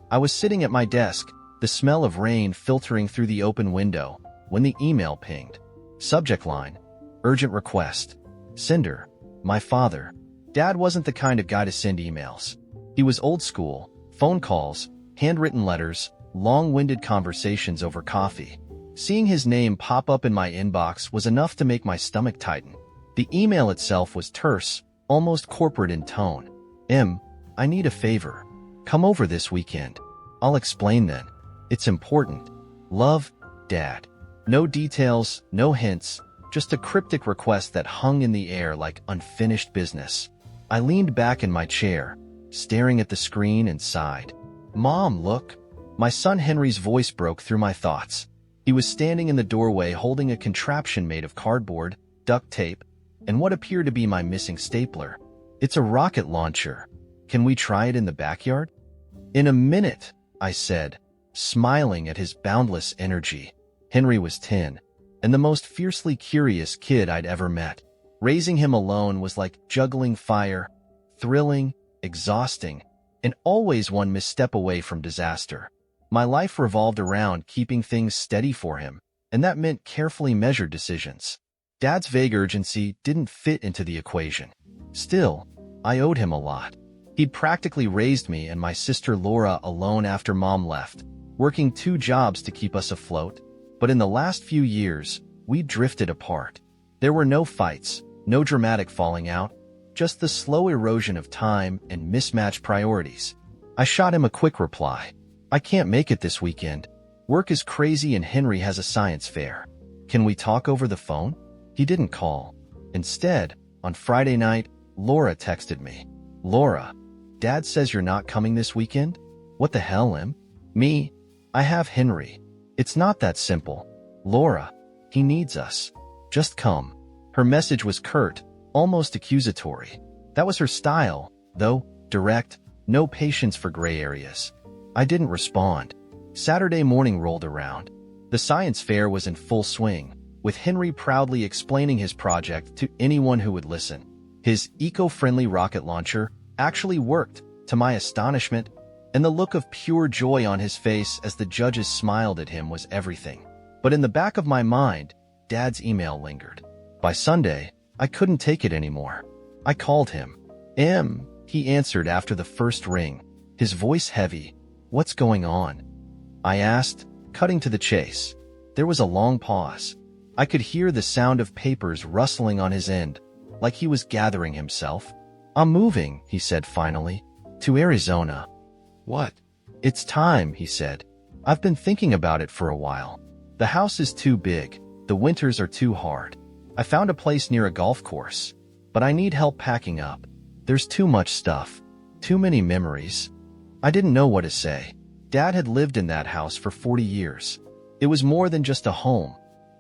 I was sitting at my desk, the smell of rain filtering through the open window, when the email pinged. Subject line: urgent request. Sender: my father. Dad wasn't the kind of guy to send emails. He was old school: phone calls, handwritten letters, long-winded conversations over coffee. Seeing his name pop up in my inbox was enough to make my stomach tighten. The email itself was terse, almost corporate in tone. I need a favor. Come over this weekend. I'll explain then. It's important. Love, Dad. No details, no hints, just a cryptic request that hung in the air like unfinished business. I leaned back in my chair, staring at the screen and sighed. Mom, look. My son Henry's voice broke through my thoughts. He was standing in the doorway holding a contraption made of cardboard, duct tape, and what appeared to be my missing stapler. It's a rocket launcher. Can we try it in the backyard? In a minute, I said, smiling at his boundless energy. Henry was 10, and the most fiercely curious kid I'd ever met. Raising him alone was like juggling fire, thrilling, exhausting, and always one misstep away from disaster. My life revolved around keeping things steady for him, and that meant carefully measured decisions. Dad's vague urgency didn't fit into the equation. Still, I owed him a lot. He'd practically raised me and my sister Laura alone after Mom left, working 2 jobs to keep us afloat. But in the last few years, we drifted apart. There were no fights, no dramatic falling out, just the slow erosion of time and mismatched priorities. I shot him a quick reply. I can't make it this weekend. Work is crazy and Henry has a science fair. Can we talk over the phone? He didn't call. Instead, on Friday night, Laura texted me. Laura, Dad says you're not coming this weekend? What the hell, Em? Me? I have Henry. It's not that simple. Laura, he needs us. Just come. Her message was curt, almost accusatory. That was her style, though, direct, no patience for gray areas. I didn't respond. Saturday morning rolled around. The science fair was in full swing, with Henry proudly explaining his project to anyone who would listen. His eco-friendly rocket launcher actually worked, to my astonishment, and the look of pure joy on his face as the judges smiled at him was everything. But in the back of my mind, Dad's email lingered. By Sunday, I couldn't take it anymore. I called him. He answered after the first ring, his voice heavy. What's going on? I asked, cutting to the chase. There was a long pause. I could hear the sound of papers rustling on his end, like he was gathering himself. I'm moving, he said finally, to Arizona. What? It's time, he said. I've been thinking about it for a while. The house is too big. The winters are too hard. I found a place near a golf course, but I need help packing up. There's too much stuff. Too many memories. I didn't know what to say. Dad had lived in that house for 40 years. It was more than just a home.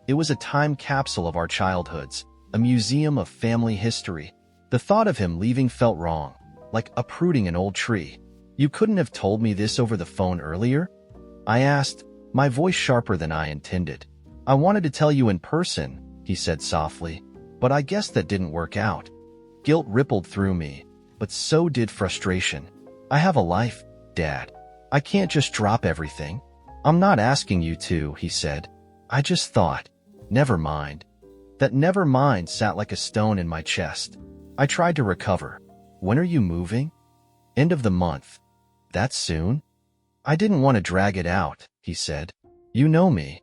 It was a time capsule of our childhoods, a museum of family history. The thought of him leaving felt wrong, like uprooting an old tree. You couldn't have told me this over the phone earlier? I asked, my voice sharper than I intended. I wanted to tell you in person, he said softly, but I guess that didn't work out. Guilt rippled through me, but so did frustration. I have a life, Dad. I can't just drop everything. I'm not asking you to, he said. I just thought, never mind. That never mind sat like a stone in my chest. I tried to recover. When are you moving? End of the month. That soon? I didn't want to drag it out, he said. You know me.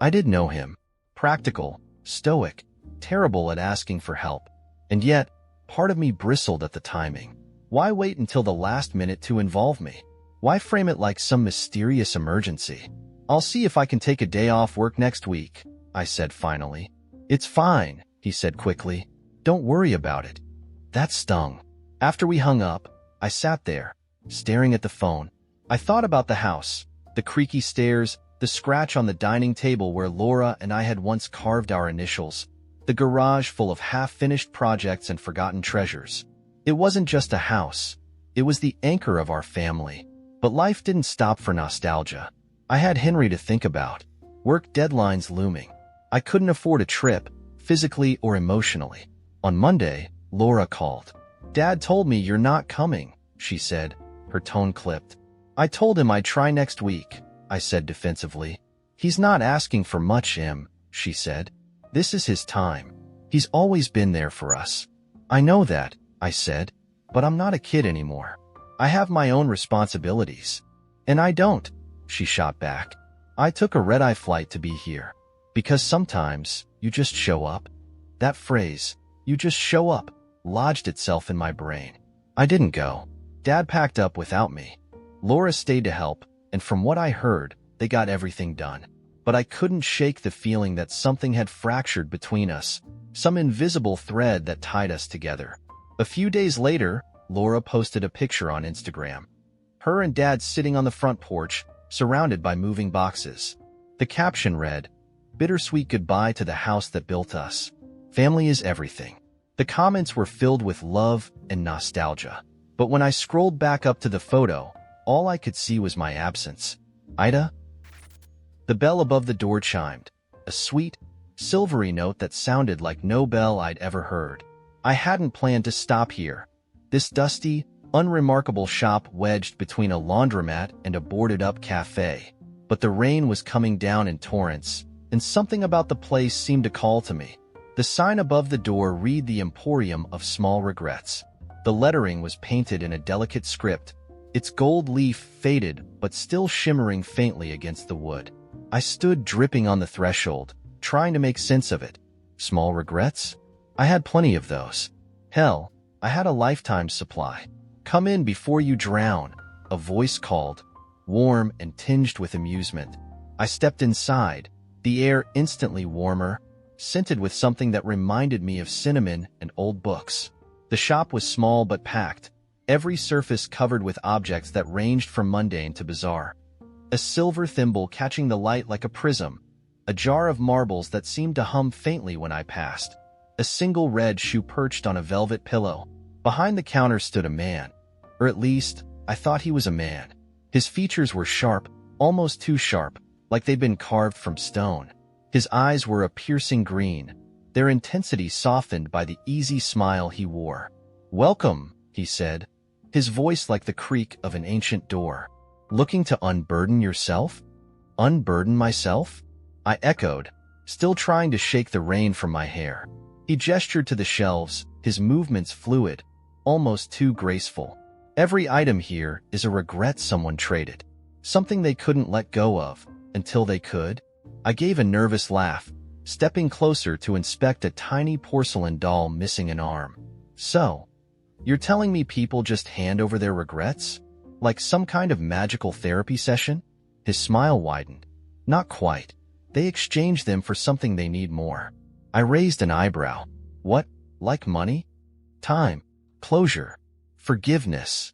I did know him. Practical, stoic, terrible at asking for help. And yet, part of me bristled at the timing. Why wait until the last minute to involve me? Why frame it like some mysterious emergency? I'll see if I can take a day off work next week, I said finally. It's fine, he said quickly. Don't worry about it. That stung. After we hung up, I sat there, staring at the phone. I thought about the house, the creaky stairs, the scratch on the dining table where Laura and I had once carved our initials, the garage full of half-finished projects and forgotten treasures. It wasn't just a house. It was the anchor of our family. But life didn't stop for nostalgia. I had Henry to think about, work deadlines looming. I couldn't afford a trip, physically or emotionally. On Monday, Laura called. Dad told me you're not coming, she said, her tone clipped. I told him I'd try next week, I said defensively. He's not asking for much, Em, she said. This is his time. He's always been there for us. I know that, I said, but I'm not a kid anymore. I have my own responsibilities. And I don't, she shot back. I took a red-eye flight to be here. Because sometimes, you just show up. That phrase, you just show up, lodged itself in my brain. I didn't go. Dad packed up without me. Laura stayed to help, and from what I heard, they got everything done. But I couldn't shake the feeling that something had fractured between us, some invisible thread that tied us together. A few days later, Laura posted a picture on Instagram. Her and Dad sitting on the front porch, surrounded by moving boxes. The caption read, "Bittersweet goodbye to the house that built us. Family is everything." The comments were filled with love and nostalgia. But when I scrolled back up to the photo, all I could see was my absence. Ida? The bell above the door chimed, a sweet, silvery note that sounded like no bell I'd ever heard. I hadn't planned to stop here. This dusty, unremarkable shop wedged between a laundromat and a boarded-up cafe. But the rain was coming down in torrents, and something about the place seemed to call to me. The sign above the door read the Emporium of Small Regrets. The lettering was painted in a delicate script, its gold leaf faded but still shimmering faintly against the wood. I stood dripping on the threshold, trying to make sense of it. Small regrets? I had plenty of those. Hell, I had a lifetime supply. "Come in before you drown," a voice called, warm and tinged with amusement. I stepped inside, the air instantly warmer, scented with something that reminded me of cinnamon and old books. The shop was small but packed, every surface covered with objects that ranged from mundane to bizarre. A silver thimble catching the light like a prism, a jar of marbles that seemed to hum faintly when I passed, a single red shoe perched on a velvet pillow. Behind the counter stood a man, or at least, I thought he was a man. His features were sharp, almost too sharp, like they'd been carved from stone. His eyes were a piercing green, their intensity softened by the easy smile he wore. "Welcome," he said, his voice like the creak of an ancient door. "Looking to unburden yourself?" "Unburden myself?" I echoed, still trying to shake the rain from my hair. He gestured to the shelves, his movements fluid, almost too graceful. "Every item here is a regret someone traded, something they couldn't let go of, until they could." I gave a nervous laugh, stepping closer to inspect a tiny porcelain doll missing an arm. "So, you're telling me people just hand over their regrets? Like some kind of magical therapy session?" His smile widened. "Not quite. They exchange them for something they need more." I raised an eyebrow. "What, like money? Time? Closure? Forgiveness?"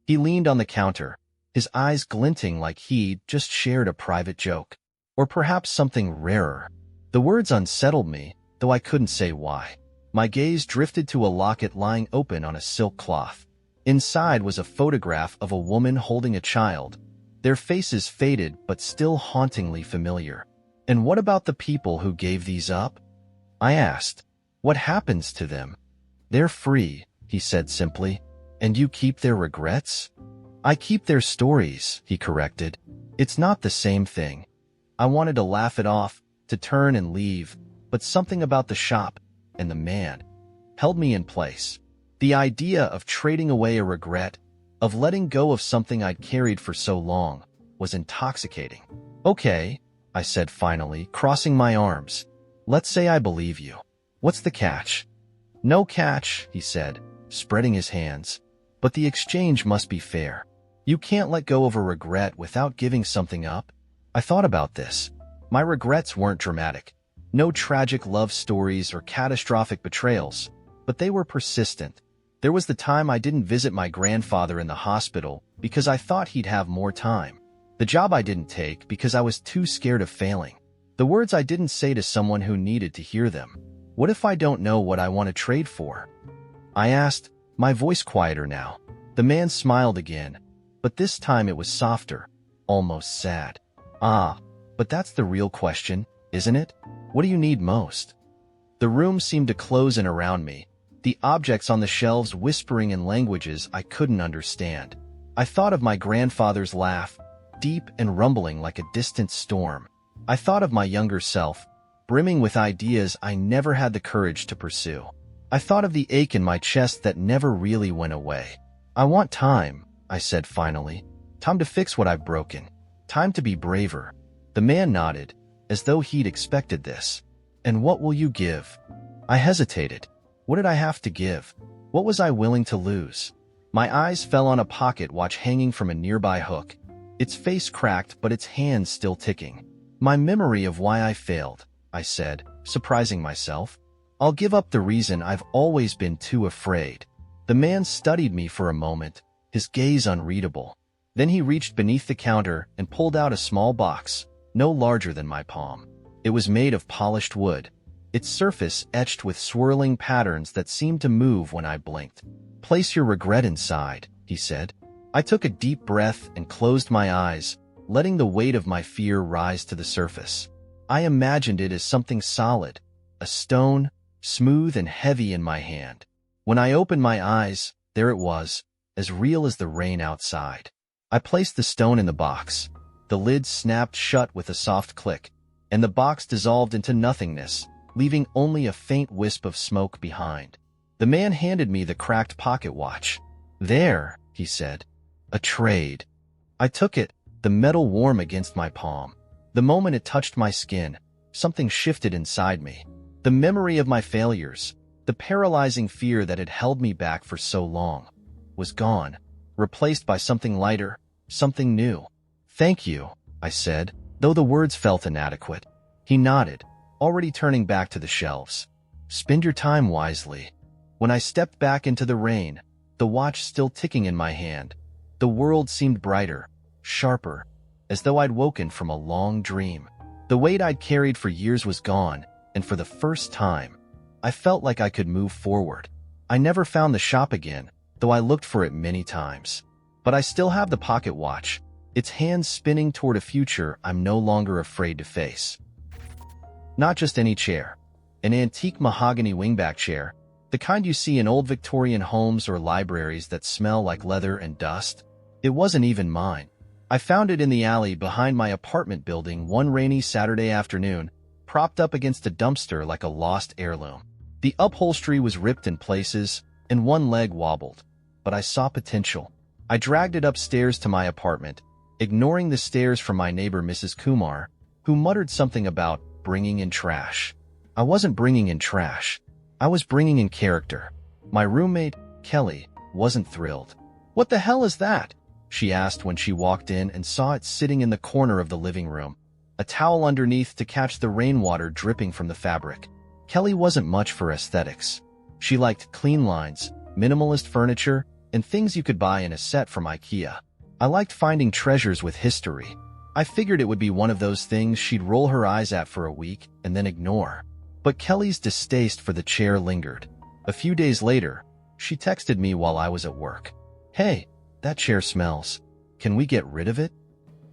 He leaned on the counter, his eyes glinting like he'd just shared a private joke. Or perhaps something rarer. The words unsettled me, though I couldn't say why. My gaze drifted to a locket lying open on a silk cloth. Inside was a photograph of a woman holding a child, their faces faded but still hauntingly familiar. "And what about the people who gave these up?" I asked. "What happens to them?" "They're free," he said simply. "And you keep their regrets?" "I keep their stories," he corrected. "It's not the same thing." I wanted to laugh it off, to turn and leave, but something about the shop and the man held me in place. The idea of trading away a regret, of letting go of something I'd carried for so long, was intoxicating. "Okay," I said finally, crossing my arms. "Let's say I believe you. What's the catch?" "No catch," he said, spreading his hands. "But the exchange must be fair. You can't let go of a regret without giving something up." I thought about this. My regrets weren't dramatic. No tragic love stories or catastrophic betrayals, but they were persistent. There was the time I didn't visit my grandfather in the hospital because I thought he'd have more time. The job I didn't take because I was too scared of failing. The words I didn't say to someone who needed to hear them. What if I don't know what I want to trade for? I asked, my voice quieter now. The man smiled again, but this time it was softer, almost sad. "Ah, but that's the real question, isn't it? What do you need most?" The room seemed to close in around me, the objects on the shelves whispering in languages I couldn't understand. I thought of my grandfather's laugh, deep and rumbling like a distant storm. I thought of my younger self, brimming with ideas I never had the courage to pursue. I thought of the ache in my chest that never really went away. I want time, I said finally. Time to fix what I've broken. Time to be braver. The man nodded, as though he'd expected this. And what will you give? I hesitated. What did I have to give? What was I willing to lose? My eyes fell on a pocket watch hanging from a nearby hook. Its face cracked, but its hands still ticking. My memory of why I failed, I said, surprising myself. I'll give up the reason I've always been too afraid. The man studied me for a moment, his gaze unreadable. Then he reached beneath the counter and pulled out a small box, no larger than my palm. It was made of polished wood, its surface etched with swirling patterns that seemed to move when I blinked. Place your regret inside, he said. I took a deep breath and closed my eyes, letting the weight of my fear rise to the surface. I imagined it as something solid, a stone, smooth and heavy in my hand. When I opened my eyes, there it was, as real as the rain outside. I placed the stone in the box. The lid snapped shut with a soft click, and the box dissolved into nothingness, leaving only a faint wisp of smoke behind. The man handed me the cracked pocket watch. There, he said. A trade. I took it, the metal warm against my palm. The moment it touched my skin, something shifted inside me. The memory of my failures, the paralyzing fear that had held me back for so long, was gone, replaced by something lighter, something new. Thank you, I said, though the words felt inadequate. He nodded, already turning back to the shelves. Spend your time wisely. When I stepped back into the rain, the watch still ticking in my hand, the world seemed brighter, sharper, as though I'd woken from a long dream. The weight I'd carried for years was gone, and for the first time, I felt like I could move forward. I never found the shop again, though I looked for it many times. But I still have the pocket watch, its hands spinning toward a future I'm no longer afraid to face. Not just any chair. An antique mahogany wingback chair, the kind you see in old Victorian homes or libraries that smell like leather and dust. It wasn't even mine. I found it in the alley behind my apartment building one rainy Saturday afternoon, propped up against a dumpster like a lost heirloom. The upholstery was ripped in places, and one leg wobbled. But I saw potential. I dragged it upstairs to my apartment, ignoring the stares from my neighbor Mrs. Kumar, who muttered something about bringing in trash. I wasn't bringing in trash. I was bringing in character. My roommate, Kelly, wasn't thrilled. "What the hell is that?" she asked when she walked in and saw it sitting in the corner of the living room, a towel underneath to catch the rainwater dripping from the fabric. Kelly wasn't much for aesthetics. She liked clean lines, minimalist furniture, and things you could buy in a set from IKEA. I liked finding treasures with history. I figured it would be one of those things she'd roll her eyes at for a week and then ignore. But Kelly's distaste for the chair lingered. A few days later, she texted me while I was at work. "Hey, that chair smells. Can we get rid of it?"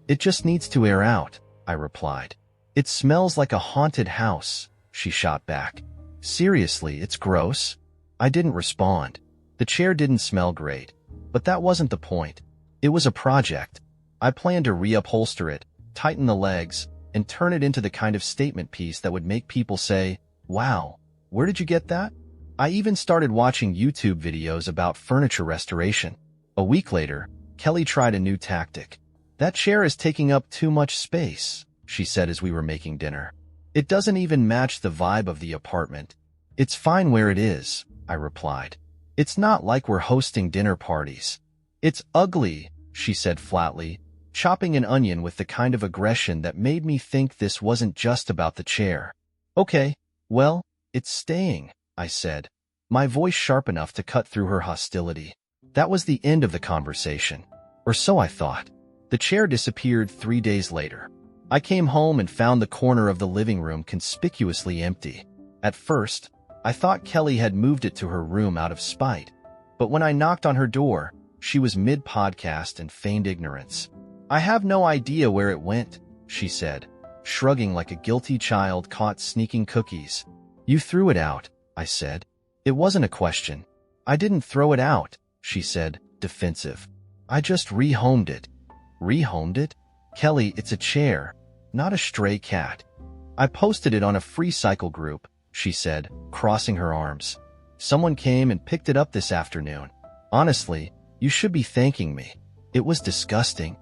"It just needs to air out," I replied. "It smells like a haunted house," she shot back. "Seriously, it's gross?" I didn't respond. The chair didn't smell great, but that wasn't the point. It was a project. I planned to reupholster it, tighten the legs, and turn it into the kind of statement piece that would make people say, "Wow, where did you get that?" I even started watching YouTube videos about furniture restoration. A week later, Kelly tried a new tactic. "That chair is taking up too much space," she said as we were making dinner. "It doesn't even match the vibe of the apartment." "It's fine where it is," I replied. "It's not like we're hosting dinner parties." "It's ugly," she said flatly, chopping an onion with the kind of aggression that made me think this wasn't just about the chair. "Okay, well, it's staying," I said, my voice sharp enough to cut through her hostility. That was the end of the conversation, or so I thought. The chair disappeared 3 days later. I came home and found the corner of the living room conspicuously empty. At first, I thought Kelly had moved it to her room out of spite, but when I knocked on her door, she was mid-podcast and feigned ignorance. "I have no idea where it went," she said, shrugging like a guilty child caught sneaking cookies. "You threw it out," I said. "It wasn't a question." "I didn't throw it out," she said, defensive. I just rehomed it. Rehomed it? Kelly, it's a chair, not a stray cat. I posted it on a free cycle group, she said, crossing her arms. Someone came and picked it up this afternoon. Honestly, you should be thanking me. It was disgusting.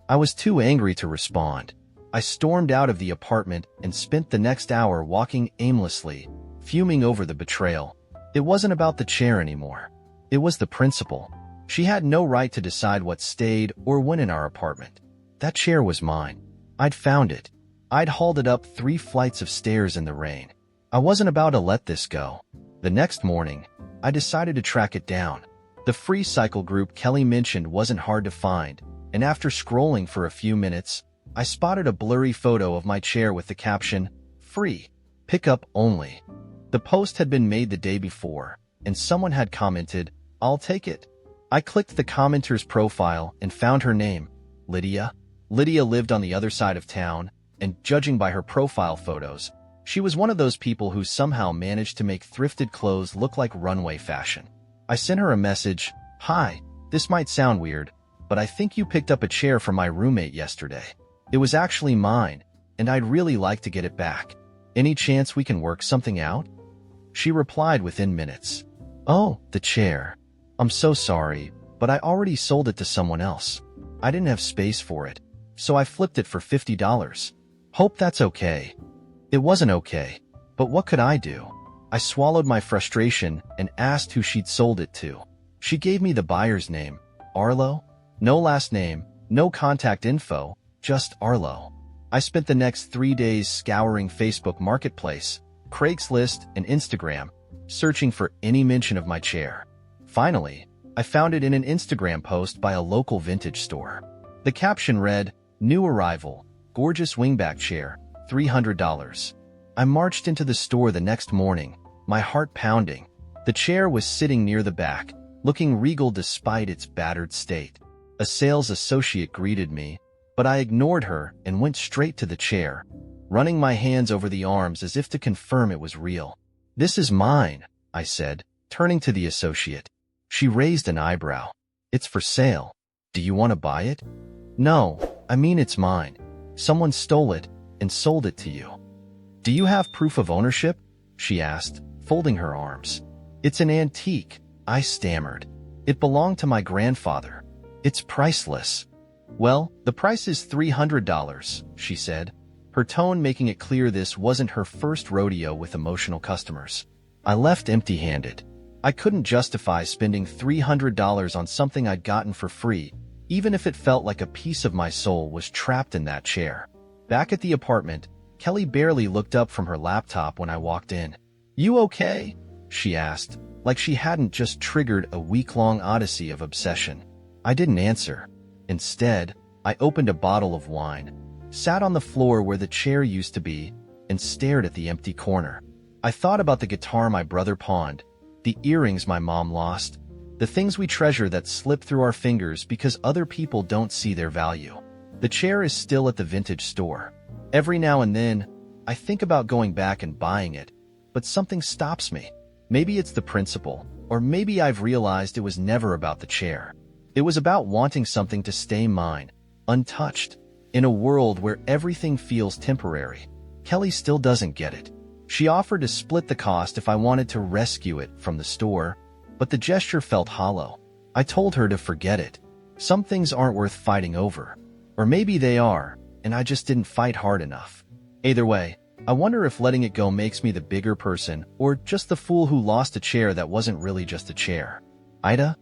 I was too angry to respond. I stormed out of the apartment and spent the next hour walking aimlessly, fuming over the betrayal. It wasn't about the chair anymore. It was the principal. She had no right to decide what stayed or went in our apartment. That chair was mine. I'd found it. I'd hauled it up 3 flights of stairs in the rain. I wasn't about to let this go. The next morning, I decided to track it down. The free cycle group Kelly mentioned wasn't hard to find, and after scrolling for a few minutes, I spotted a blurry photo of my chair with the caption, "Free, pickup only." The post had been made the day before, and someone had commented, "I'll take it." I clicked the commenter's profile and found her name, Lydia. Lydia lived on the other side of town, and judging by her profile photos, she was one of those people who somehow managed to make thrifted clothes look like runway fashion. I sent her a message, "Hi, this might sound weird, but I think you picked up a chair from my roommate yesterday. It was actually mine, and I'd really like to get it back. Any chance we can work something out?" She replied within minutes. "Oh, the chair. I'm so sorry, but I already sold it to someone else. I didn't have space for it, so I flipped it for $50. Hope that's okay." It wasn't okay, but what could I do? I swallowed my frustration and asked who she'd sold it to. She gave me the buyer's name, Arlo. No last name, no contact info, just Arlo. I spent the next 3 days scouring Facebook Marketplace, Craigslist, and Instagram, searching for any mention of my chair. Finally, I found it in an Instagram post by a local vintage store. The caption read, "New arrival, gorgeous wingback chair, $300. I marched into the store the next morning, my heart pounding. The chair was sitting near the back, looking regal despite its battered state. A sales associate greeted me, but I ignored her and went straight to the chair, running my hands over the arms as if to confirm it was real. "This is mine," I said, turning to the associate. She raised an eyebrow. "It's for sale. Do you want to buy it?" "No, I mean it's mine. Someone stole it and sold it to you." "Do you have proof of ownership?" she asked, folding her arms. "It's an antique," I stammered. "It belonged to my grandfather. It's priceless." "Well, the price is $300, she said, her tone making it clear this wasn't her first rodeo with emotional customers. I left empty-handed. I couldn't justify spending $300 on something I'd gotten for free, even if it felt like a piece of my soul was trapped in that chair. Back at the apartment, Kelly barely looked up from her laptop when I walked in. "You okay?" she asked, like she hadn't just triggered a week-long odyssey of obsession. I didn't answer. Instead, I opened a bottle of wine, sat on the floor where the chair used to be, and stared at the empty corner. I thought about the guitar my brother pawned, the earrings my mom lost, the things we treasure that slip through our fingers because other people don't see their value. The chair is still at the vintage store. Every now and then, I think about going back and buying it, but something stops me. Maybe it's the principle, or maybe I've realized it was never about the chair. It was about wanting something to stay mine, untouched. In a world where everything feels temporary, Kelly still doesn't get it. She offered to split the cost if I wanted to rescue it from the store, but the gesture felt hollow. I told her to forget it. Some things aren't worth fighting over. Or maybe they are, and I just didn't fight hard enough. Either way, I wonder if letting it go makes me the bigger person or just the fool who lost a chair that wasn't really just a chair. AITA?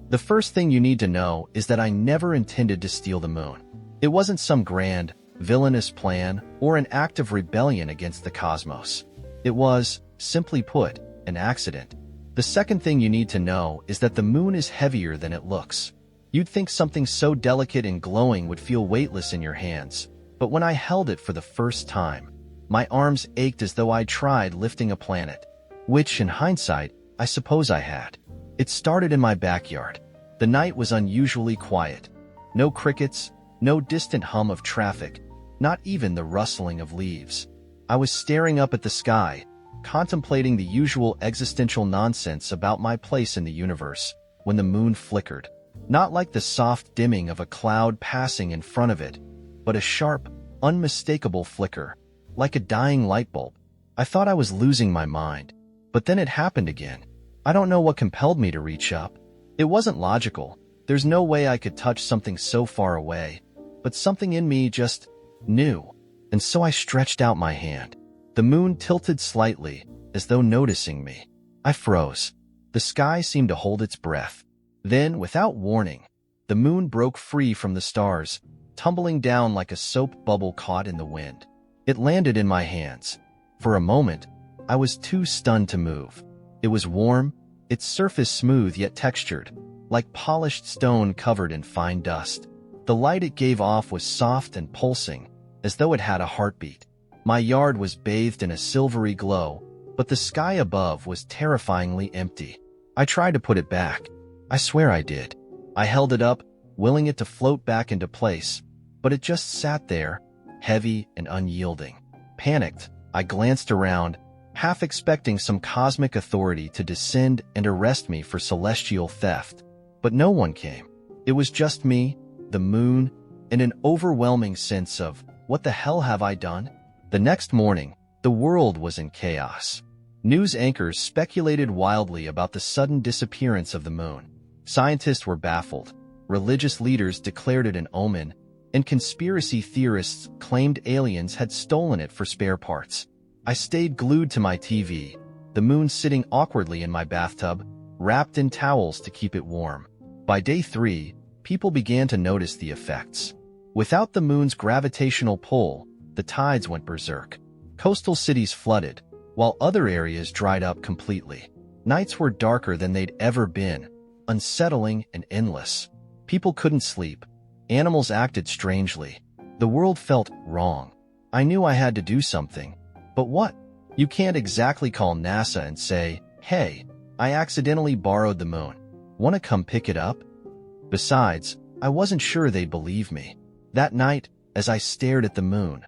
The first thing you need to know is that I never intended to steal the moon. It wasn't some grand, villainous plan or an act of rebellion against the cosmos. It was, simply put, an accident. The second thing you need to know is that the moon is heavier than it looks. You'd think something so delicate and glowing would feel weightless in your hands, but when I held it for the first time, my arms ached as though I'd tried lifting a planet, which, in hindsight, I suppose I had. It started in my backyard. The night was unusually quiet. No crickets, no distant hum of traffic, not even the rustling of leaves. I was staring up at the sky, contemplating the usual existential nonsense about my place in the universe, when the moon flickered. Not like the soft dimming of a cloud passing in front of it, but a sharp, unmistakable flicker, like a dying light bulb. I thought I was losing my mind, but then it happened again. I don't know what compelled me to reach up. It wasn't logical. There's no way I could touch something so far away, but something in me just knew, and so I stretched out my hand. The moon tilted slightly, as though noticing me. I froze. The sky seemed to hold its breath. Then, without warning, the moon broke free from the stars, tumbling down like a soap bubble caught in the wind. It landed in my hands. For a moment, I was too stunned to move. It was warm, its surface smooth yet textured, like polished stone covered in fine dust. The light it gave off was soft and pulsing, as though it had a heartbeat. My yard was bathed in a silvery glow, but the sky above was terrifyingly empty. I tried to put it back. I swear I did. I held it up, willing it to float back into place, but it just sat there, heavy and unyielding. Panicked, I glanced around, half expecting some cosmic authority to descend and arrest me for celestial theft. But no one came. It was just me, the moon, and an overwhelming sense of, what the hell have I done? The next morning, the world was in chaos. News anchors speculated wildly about the sudden disappearance of the moon. Scientists were baffled, religious leaders declared it an omen, and conspiracy theorists claimed aliens had stolen it for spare parts. I stayed glued to my TV, the moon sitting awkwardly in my bathtub, wrapped in towels to keep it warm. By day 3, people began to notice the effects. Without the moon's gravitational pull, the tides went berserk. Coastal cities flooded, while other areas dried up completely. Nights were darker than they'd ever been, unsettling and endless. People couldn't sleep. Animals acted strangely. The world felt wrong. I knew I had to do something. But what? You can't exactly call NASA and say, "Hey, I accidentally borrowed the moon. Want to come pick it up?" Besides, I wasn't sure they'd believe me. That night, as I stared at the moon,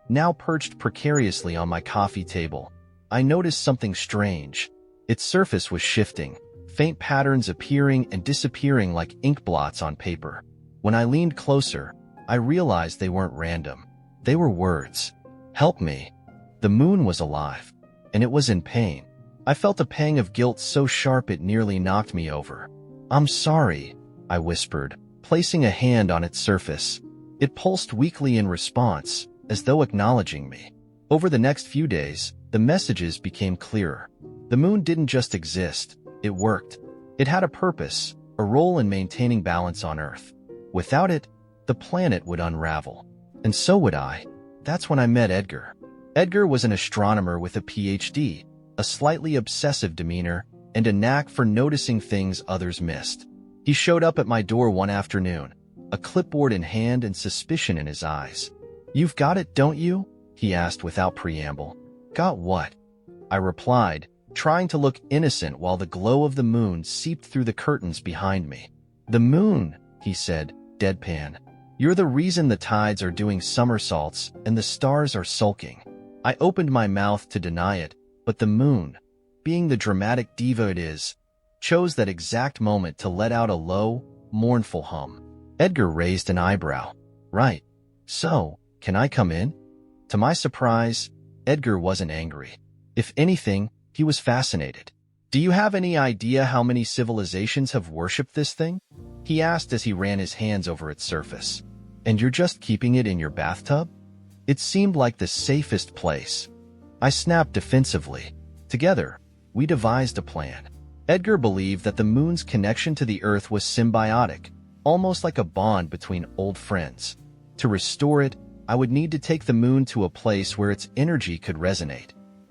now perched precariously on my coffee table, I noticed something strange. Its surface was shifting, faint patterns appearing and disappearing like ink blots on paper. When I leaned closer, I realized they weren't random. They were words. Help me. The moon was alive, and it was in pain. I felt a pang of guilt so sharp it nearly knocked me over. "I'm sorry," I whispered, placing a hand on its surface. It pulsed weakly in response, as though acknowledging me. Over the next few days, the messages became clearer. The moon didn't just exist, it worked. It had a purpose, a role in maintaining balance on Earth. Without it, the planet would unravel. And so would I. That's when I met Edgar. Edgar was an astronomer with a PhD, a slightly obsessive demeanor, and a knack for noticing things others missed. He showed up at my door one afternoon, a clipboard in hand and suspicion in his eyes. "You've got it, don't you?" he asked without preamble. "Got what?" I replied, trying to look innocent while the glow of the moon seeped through the curtains behind me. "The moon," he said, deadpan. "You're the reason the tides are doing somersaults and the stars are sulking." I opened my mouth to deny it, but the moon, being the dramatic diva it is, chose that exact moment to let out a low, mournful hum. Edgar raised an eyebrow. "Right. So, can I come in?" To my surprise, Edgar wasn't angry. If anything, he was fascinated. "Do you have any idea how many civilizations have worshipped this thing?" he asked as he ran his hands over its surface. "And you're just keeping it in your bathtub?" It seemed like the safest place. I snapped defensively. Together, we devised a plan. Edgar believed that the moon's connection to the Earth was symbiotic, almost like a bond between old friends. To restore it, I would need to take the moon to a place where its energy could resonate.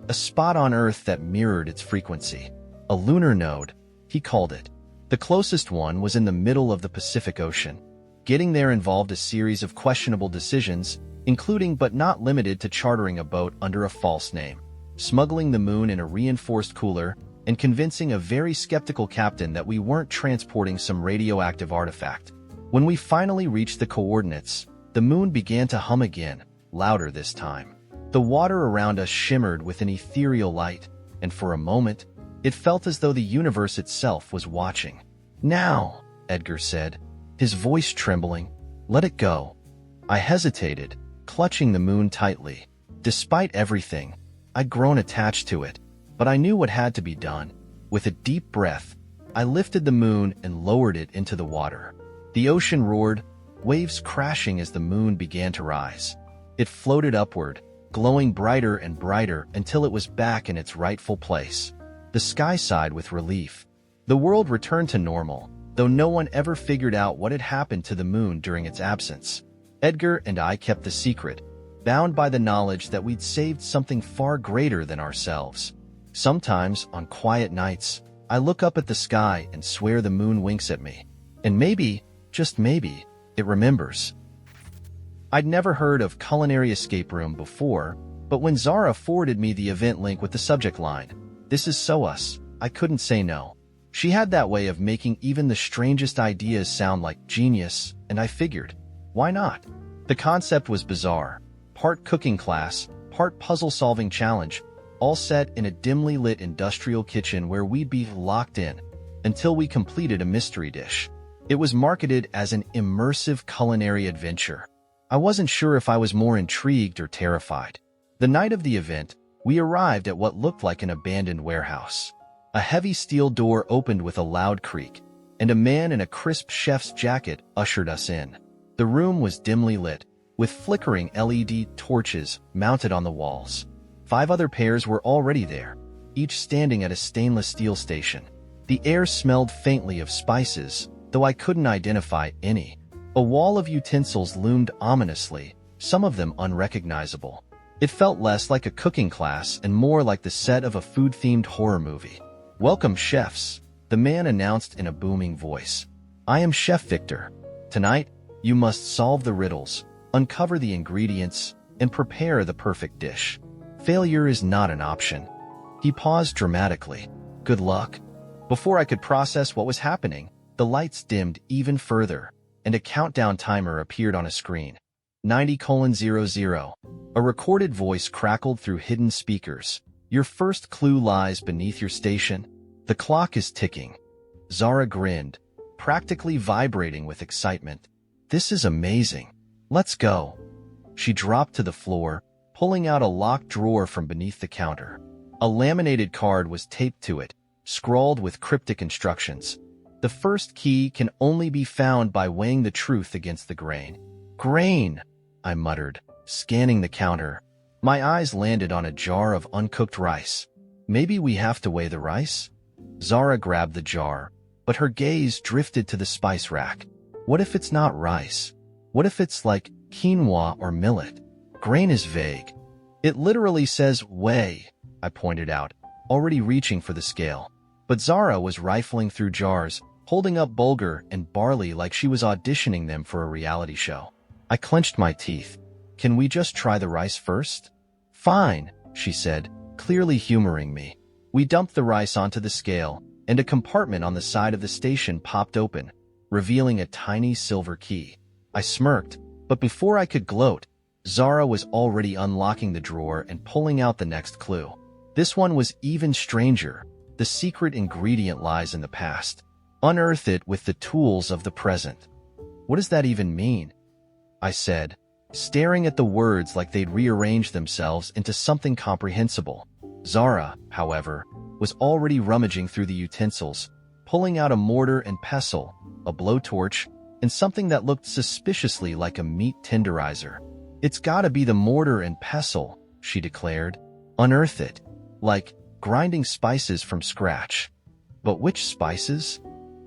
A spot on Earth that mirrored its frequency. A lunar node, he called it. The closest one was in the middle of the Pacific Ocean. Getting there involved a series of questionable decisions, including but not limited to chartering a boat under a false name, smuggling the moon in a reinforced cooler, and convincing a very skeptical captain that we weren't transporting some radioactive artifact. When we finally reached the coordinates, the moon began to hum again, louder this time. The water around us shimmered with an ethereal light, and for a moment, it felt as though the universe itself was watching. "Now," Edgar said, his voice trembling. Let it go. I hesitated, clutching the moon tightly. Despite everything, I'd grown attached to it, but I knew what had to be done. With a deep breath, I lifted the moon and lowered it into the water. The ocean roared, waves crashing as the moon began to rise. It floated upward, glowing brighter and brighter until it was back in its rightful place. The sky sighed with relief. The world returned to normal, though no one ever figured out what had happened to the moon during its absence. Edgar and I kept the secret, bound by the knowledge that we'd saved something far greater than ourselves. Sometimes, on quiet nights, I look up at the sky and swear the moon winks at me. And maybe, just maybe, it remembers. I'd never heard of Culinary Escape Room before, but when Zara forwarded me the event link with the subject line, "This is so us," I couldn't say no. She had that way of making even the strangest ideas sound like genius, and I figured, why not? The concept was bizarre. Part cooking class, part puzzle-solving challenge, all set in a dimly lit industrial kitchen where we'd be locked in until we completed a mystery dish. It was marketed as an immersive culinary adventure. I wasn't sure if I was more intrigued or terrified. The night of the event, we arrived at what looked like an abandoned warehouse. A heavy steel door opened with a loud creak, and a man in a crisp chef's jacket ushered us in. The room was dimly lit, with flickering LED torches mounted on the walls. 5 other pairs were already there, each standing at a stainless steel station. The air smelled faintly of spices, though I couldn't identify any. A wall of utensils loomed ominously, some of them unrecognizable. It felt less like a cooking class and more like the set of a food-themed horror movie. "Welcome, chefs," the man announced in a booming voice. "I am Chef Victor. Tonight, you must solve the riddles, uncover the ingredients, and prepare the perfect dish. Failure is not an option." He paused dramatically. "Good luck." Before I could process what was happening, the lights dimmed even further, and a countdown timer appeared on a screen. 90:00. A recorded voice crackled through hidden speakers. "Your first clue lies beneath your station. The clock is ticking." Zara grinned, practically vibrating with excitement. "This is amazing. Let's go." She dropped to the floor, pulling out a locked drawer from beneath the counter. A laminated card was taped to it, scrawled with cryptic instructions. "The first key can only be found by weighing the truth against the grain." "Grain," I muttered, scanning the counter. My eyes landed on a jar of uncooked rice. "Maybe we have to weigh the rice?" Zara grabbed the jar, but her gaze drifted to the spice rack. "What if it's not rice? What if it's like quinoa or millet? Grain is vague." "It literally says weigh," I pointed out, already reaching for the scale. But Zara was rifling through jars, holding up bulgur and barley like she was auditioning them for a reality show. I clenched my teeth. "Can we just try the rice first?" "Fine," she said, clearly humoring me. We dumped the rice onto the scale, and a compartment on the side of the station popped open, revealing a tiny silver key. I smirked, but before I could gloat, Zara was already unlocking the drawer and pulling out the next clue. This one was even stranger. The secret ingredient lies in the past. Unearth it with the tools of the present. "What does that even mean?" I said, staring at the words like they'd rearranged themselves into something comprehensible. Zara, however, was already rummaging through the utensils, pulling out a mortar and pestle, a blowtorch, and something that looked suspiciously like a meat tenderizer. "It's gotta be the mortar and pestle," she declared. "Unearth it. Like grinding spices from scratch." "But which spices?"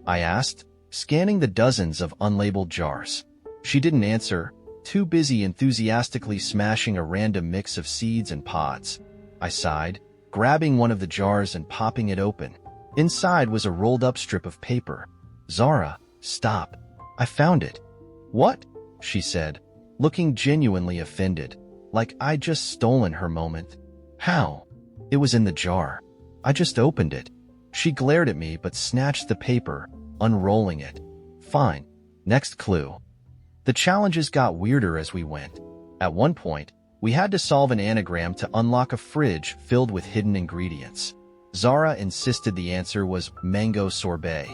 I asked, scanning the dozens of unlabeled jars. She didn't answer, too busy enthusiastically smashing a random mix of seeds and pods. I sighed, grabbing one of the jars and popping it open. Inside was a rolled-up strip of paper. "Zara, stop. I found it." "What?" she said, looking genuinely offended, like I'd just stolen her moment. "How?" "It was in the jar. I just opened it." She glared at me but snatched the paper, unrolling it. "Fine. Next clue." The challenges got weirder as we went. At one point, we had to solve an anagram to unlock a fridge filled with hidden ingredients. Zara insisted the answer was mango sorbet,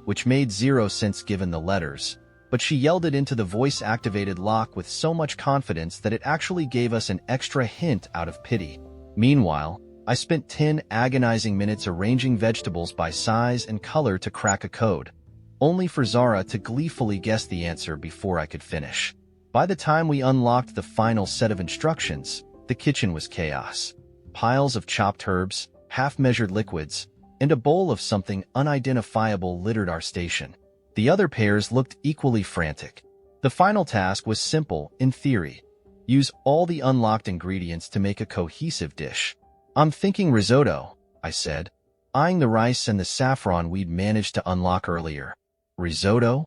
which made 0 sense given the letters, but she yelled it into the voice-activated lock with so much confidence that it actually gave us an extra hint out of pity. Meanwhile, I spent 10 agonizing minutes arranging vegetables by size and color to crack a code, only for Zara to gleefully guess the answer before I could finish. By the time we unlocked the final set of instructions, the kitchen was chaos. Piles of chopped herbs, half-measured liquids, and a bowl of something unidentifiable littered our station. The other pairs looked equally frantic. The final task was simple, in theory. Use all the unlocked ingredients to make a cohesive dish. "I'm thinking risotto," I said, eyeing the rice and the saffron we'd managed to unlock earlier. "Risotto?"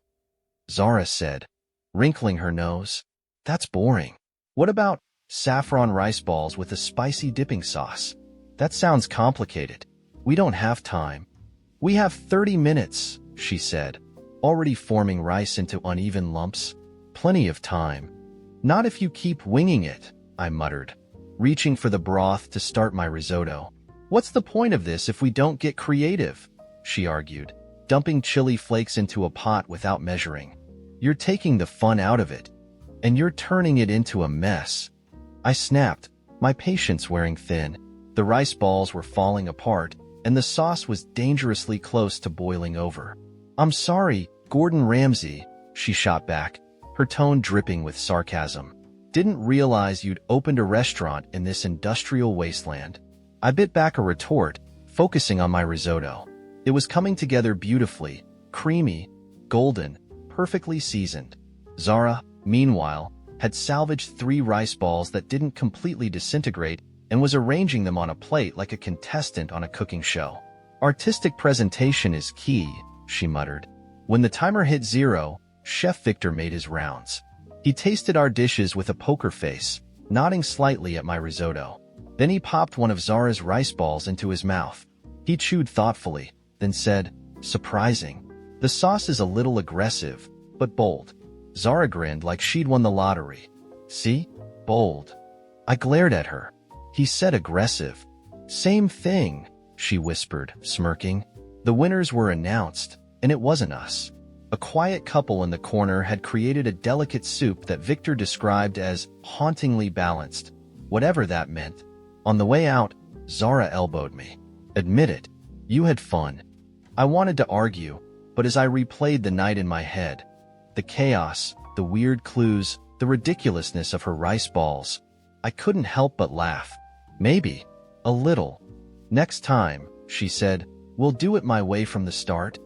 Zara said, wrinkling her nose. "That's boring. What about saffron rice balls with a spicy dipping sauce? That sounds complicated. We don't have time." "We have 30 minutes, she said, already forming rice into uneven lumps. "Plenty of time." "Not if you keep winging it," I muttered, reaching for the broth to start my risotto. "What's the point of this if we don't get creative?" she argued, dumping chili flakes into a pot without measuring. "You're taking the fun out of it, and you're turning it into a mess." I snapped, my patience wearing thin. The rice balls were falling apart, and the sauce was dangerously close to boiling over. "I'm sorry, Gordon Ramsay," she shot back, her tone dripping with sarcasm. "Didn't realize you'd opened a restaurant in this industrial wasteland." I bit back a retort, focusing on my risotto. It was coming together beautifully, creamy, golden, perfectly seasoned. Zara, meanwhile, had salvaged 3 rice balls that didn't completely disintegrate and was arranging them on a plate like a contestant on a cooking show. "Artistic presentation is key," she muttered. When the timer hit 0, Chef Victor made his rounds. He tasted our dishes with a poker face, nodding slightly at my risotto. Then he popped one of Zara's rice balls into his mouth. He chewed thoughtfully, then said, "Surprising. The sauce is a little aggressive, but bold." Zara grinned like she'd won the lottery. "See? Bold." I glared at her. He said aggressive. "Same thing," she whispered, smirking. The winners were announced, and it wasn't us. A quiet couple in the corner had created a delicate soup that Victor described as hauntingly balanced, whatever that meant. On the way out, Zara elbowed me. "Admit it, you had fun." I wanted to argue, but as I replayed the night in my head, the chaos, the weird clues, the ridiculousness of her rice balls, I couldn't help but laugh. "Maybe. A little. Next time," she said, "we'll do it my way from the start.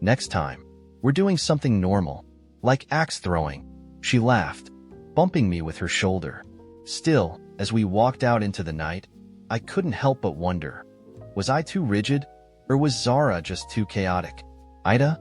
Next time, we're doing something normal, like axe throwing." She laughed, bumping me with her shoulder. Still, as we walked out into the night, I couldn't help but wonder, was I too rigid, or was Zara just too chaotic? AITA?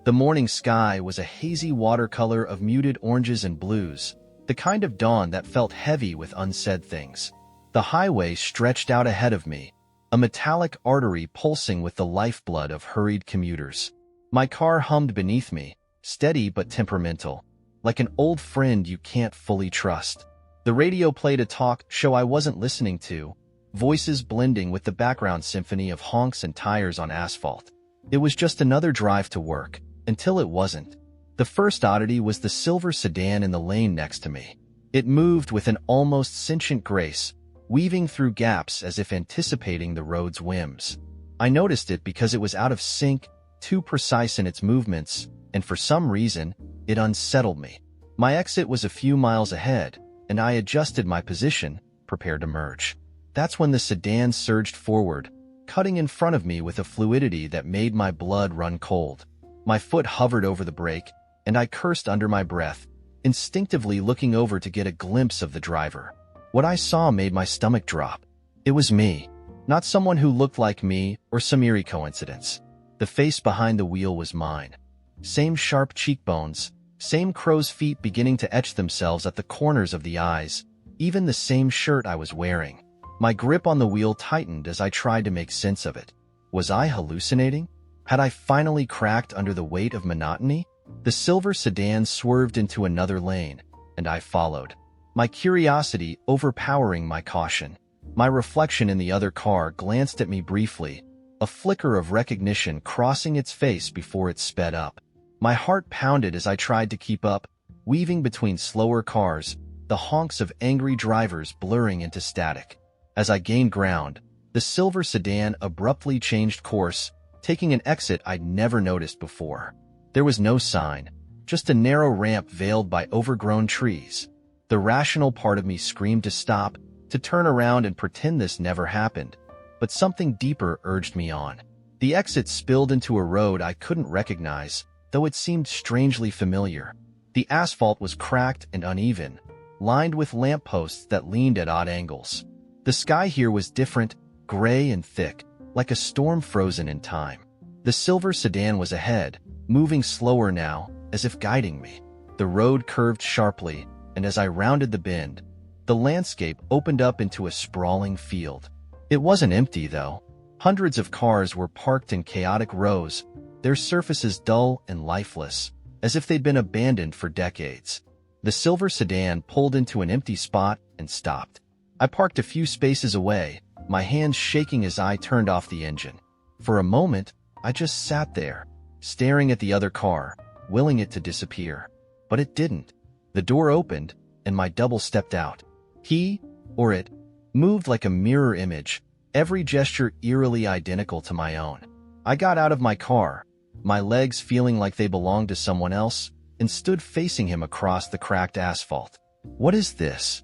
The morning sky was a hazy watercolor of muted oranges and blues, the kind of dawn that felt heavy with unsaid things. The highway stretched out ahead of me, a metallic artery pulsing with the lifeblood of hurried commuters. My car hummed beneath me, steady but temperamental, like an old friend you can't fully trust. The radio played a talk show I wasn't listening to, voices blending with the background symphony of honks and tires on asphalt. It was just another drive to work, until it wasn't. The first oddity was the silver sedan in the lane next to me. It moved with an almost sentient grace, weaving through gaps as if anticipating the road's whims. I noticed it because it was out of sync, too precise in its movements, and for some reason, it unsettled me. My exit was a few miles ahead, and I adjusted my position, prepared to merge. That's when the sedan surged forward, cutting in front of me with a fluidity that made my blood run cold. My foot hovered over the brake, and I cursed under my breath, instinctively looking over to get a glimpse of the driver. What I saw made my stomach drop. It was me, not someone who looked like me or some eerie coincidence. The face behind the wheel was mine. Same sharp cheekbones, same crow's feet beginning to etch themselves at the corners of the eyes, even the same shirt I was wearing. My grip on the wheel tightened as I tried to make sense of it. Was I hallucinating? Had I finally cracked under the weight of monotony? The silver sedan swerved into another lane, and I followed, my curiosity overpowering my caution. My reflection in the other car glanced at me briefly, a flicker of recognition crossing its face before it sped up. My heart pounded as I tried to keep up, weaving between slower cars, the honks of angry drivers blurring into static. As I gained ground, the silver sedan abruptly changed course, taking an exit I'd never noticed before. There was no sign, just a narrow ramp veiled by overgrown trees. The rational part of me screamed to stop, to turn around and pretend this never happened, but something deeper urged me on. The exit spilled into a road I couldn't recognize, though it seemed strangely familiar. The asphalt was cracked and uneven, lined with lampposts that leaned at odd angles. The sky here was different, gray and thick, like a storm frozen in time. The silver sedan was ahead, moving slower now, as if guiding me. The road curved sharply, and as I rounded the bend, the landscape opened up into a sprawling field. It wasn't empty, though. Hundreds of cars were parked in chaotic rows, their surfaces dull and lifeless, as if they'd been abandoned for decades. The silver sedan pulled into an empty spot and stopped. I parked a few spaces away, my hands shaking as I turned off the engine. For a moment, I just sat there, staring at the other car, willing it to disappear. But it didn't. The door opened, and my double stepped out. He, or it, moved like a mirror image, every gesture eerily identical to my own. I got out of my car, my legs feeling like they belonged to someone else, and stood facing him across the cracked asphalt. "What is this?"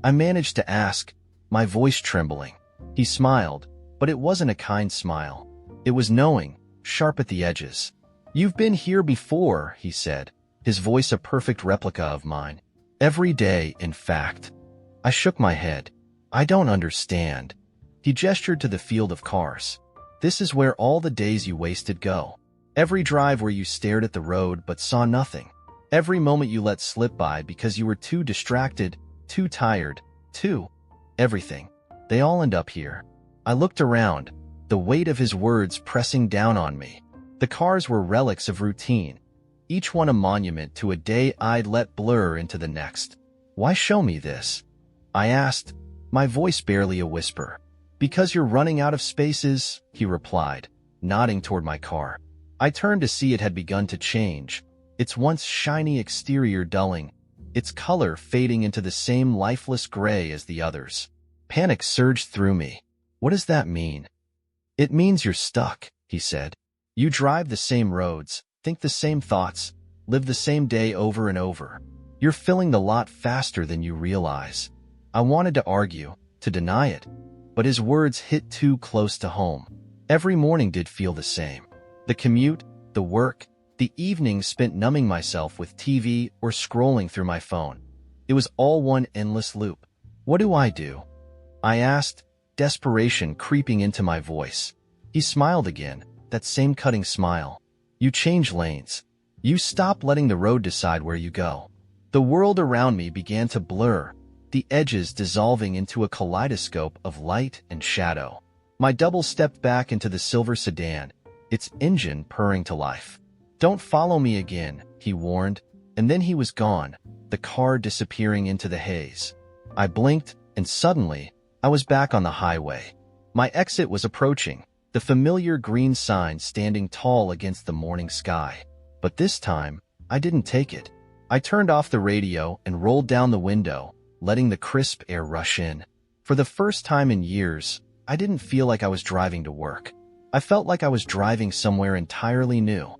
I managed to ask, my voice trembling. He smiled, but it wasn't a kind smile. It was knowing, sharp at the edges. "You've been here before," he said, his voice a perfect replica of mine. "Every day, in fact." I shook my head. "I don't understand." He gestured to the field of cars. "This is where all the days you wasted go. Every drive where you stared at the road but saw nothing. Every moment you let slip by because you were too distracted, too tired, everything. They all end up here." I looked around, the weight of his words pressing down on me. The cars were relics of routine, each one a monument to a day I'd let blur into the next. "Why show me this?" I asked, my voice barely a whisper. "Because you're running out of spaces," he replied, nodding toward my car. I turned to see it had begun to change, its once shiny exterior dulling, its color fading into the same lifeless gray as the others. Panic surged through me. "What does that mean?" "It means you're stuck," he said. "You drive the same roads, think the same thoughts, live the same day over and over. You're filling the lot faster than you realize." I wanted to argue, to deny it, but his words hit too close to home. Every morning did feel the same. The commute, the work, the evenings spent numbing myself with TV or scrolling through my phone. It was all one endless loop. "What do I do?" I asked, desperation creeping into my voice. He smiled again, that same cutting smile. "You change lanes. You stop letting the road decide where you go." The world around me began to blur, the edges dissolving into a kaleidoscope of light and shadow. My double stepped back into the silver sedan, its engine purring to life. "Don't follow me again," he warned, and then he was gone, the car disappearing into the haze. I blinked, and suddenly, I was back on the highway. My exit was approaching, the familiar green sign standing tall against the morning sky. But this time, I didn't take it. I turned off the radio and rolled down the window, letting the crisp air rush in. For the first time in years, I didn't feel like I was driving to work. I felt like I was driving somewhere entirely new.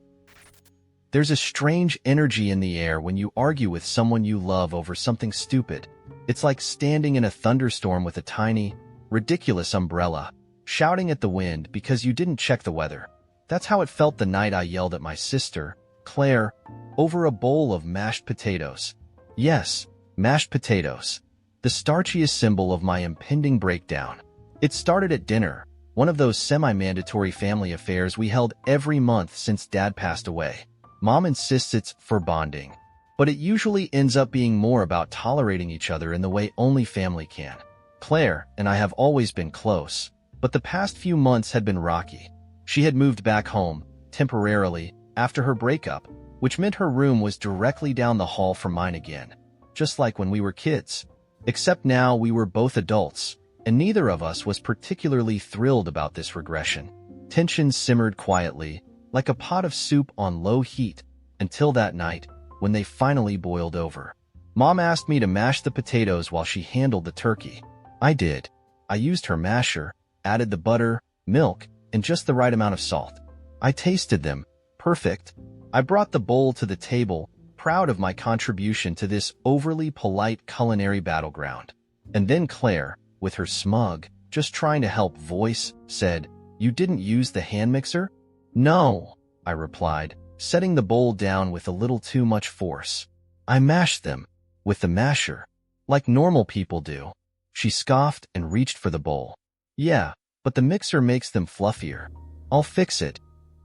There's a strange energy in the air when you argue with someone you love over something stupid. It's like standing in a thunderstorm with a tiny, ridiculous umbrella, shouting at the wind because you didn't check the weather. That's how it felt the night I yelled at my sister, Claire, over a bowl of mashed potatoes. Yes, mashed potatoes. The starchiest symbol of my impending breakdown. It started at dinner, one of those semi-mandatory family affairs we held every month since Dad passed away. Mom insists it's for bonding, but it usually ends up being more about tolerating each other in the way only family can. Claire and I have always been close, but the past few months had been rocky. She had moved back home, temporarily, after her breakup, which meant her room was directly down the hall from mine again, just like when we were kids. Except now we were both adults, and neither of us was particularly thrilled about this regression. Tension simmered quietly, like a pot of soup on low heat, until that night, when they finally boiled over. Mom asked me to mash the potatoes while she handled the turkey. I did. I used her masher, added the butter, milk, and just the right amount of salt. I tasted them. Perfect. I brought the bowl to the table, proud of my contribution to this overly polite culinary battleground. And then Claire, with her smug, just trying to help voice, said, "You didn't use the hand mixer?" "No," I replied, setting the bowl down with a little too much force. "I mashed them, with the masher, like normal people do." She scoffed and reached for the bowl. "Yeah, but the mixer makes them fluffier." "I'll fix it."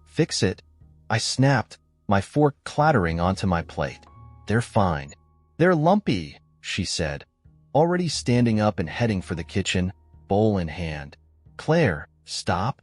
"Fix it?" I snapped, my fork clattering onto my plate. "They're fine." "They're lumpy," she said, already standing up and heading for the kitchen, bowl in hand. "Claire, stop,"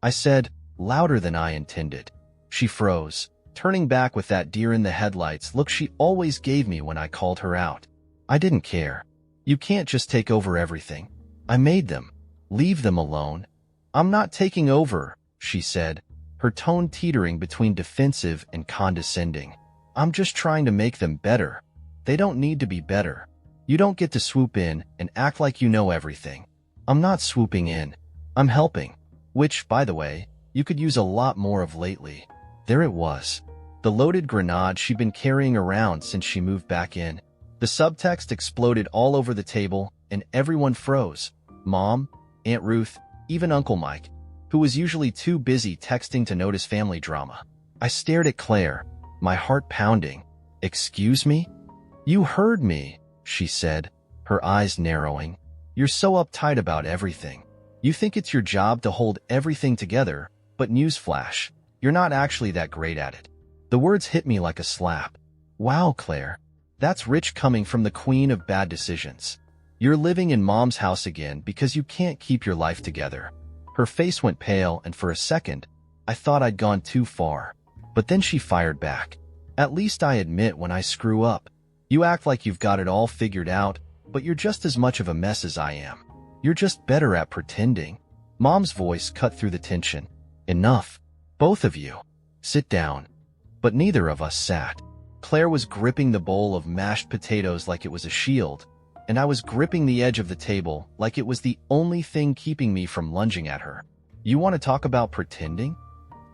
I said, louder than I intended. She froze, turning back with that deer-in-the-headlights look she always gave me when I called her out. I didn't care. "You can't just take over everything. I made them. Leave them alone." "I'm not taking over," she said, her tone teetering between defensive and condescending. "I'm just trying to make them better. They don't need to be better. You don't get to swoop in and act like you know everything." "I'm not swooping in. I'm helping." Which, by the way, you could use a lot more of lately. There it was. The loaded grenade she'd been carrying around since she moved back in. The subtext exploded all over the table, and everyone froze. Mom, Aunt Ruth, even Uncle Mike, who was usually too busy texting to notice family drama. I stared at Claire, my heart pounding. "Excuse me?" "You heard me," she said, her eyes narrowing. "You're so uptight about everything. You think it's your job to hold everything together, but newsflash, you're not actually that great at it." The words hit me like a slap. Wow, Claire. That's rich coming from the queen of bad decisions. You're living in Mom's house again because you can't keep your life together. Her face went pale, and for a second, I thought I'd gone too far. But then she fired back. "At least I admit when I screw up. You act like you've got it all figured out, but you're just as much of a mess as I am. You're just better at pretending." Mom's voice cut through the tension. "Enough. Both of you. Sit down." But neither of us sat. Claire was gripping the bowl of mashed potatoes like it was a shield, and I was gripping the edge of the table like it was the only thing keeping me from lunging at her. "You want to talk about pretending?"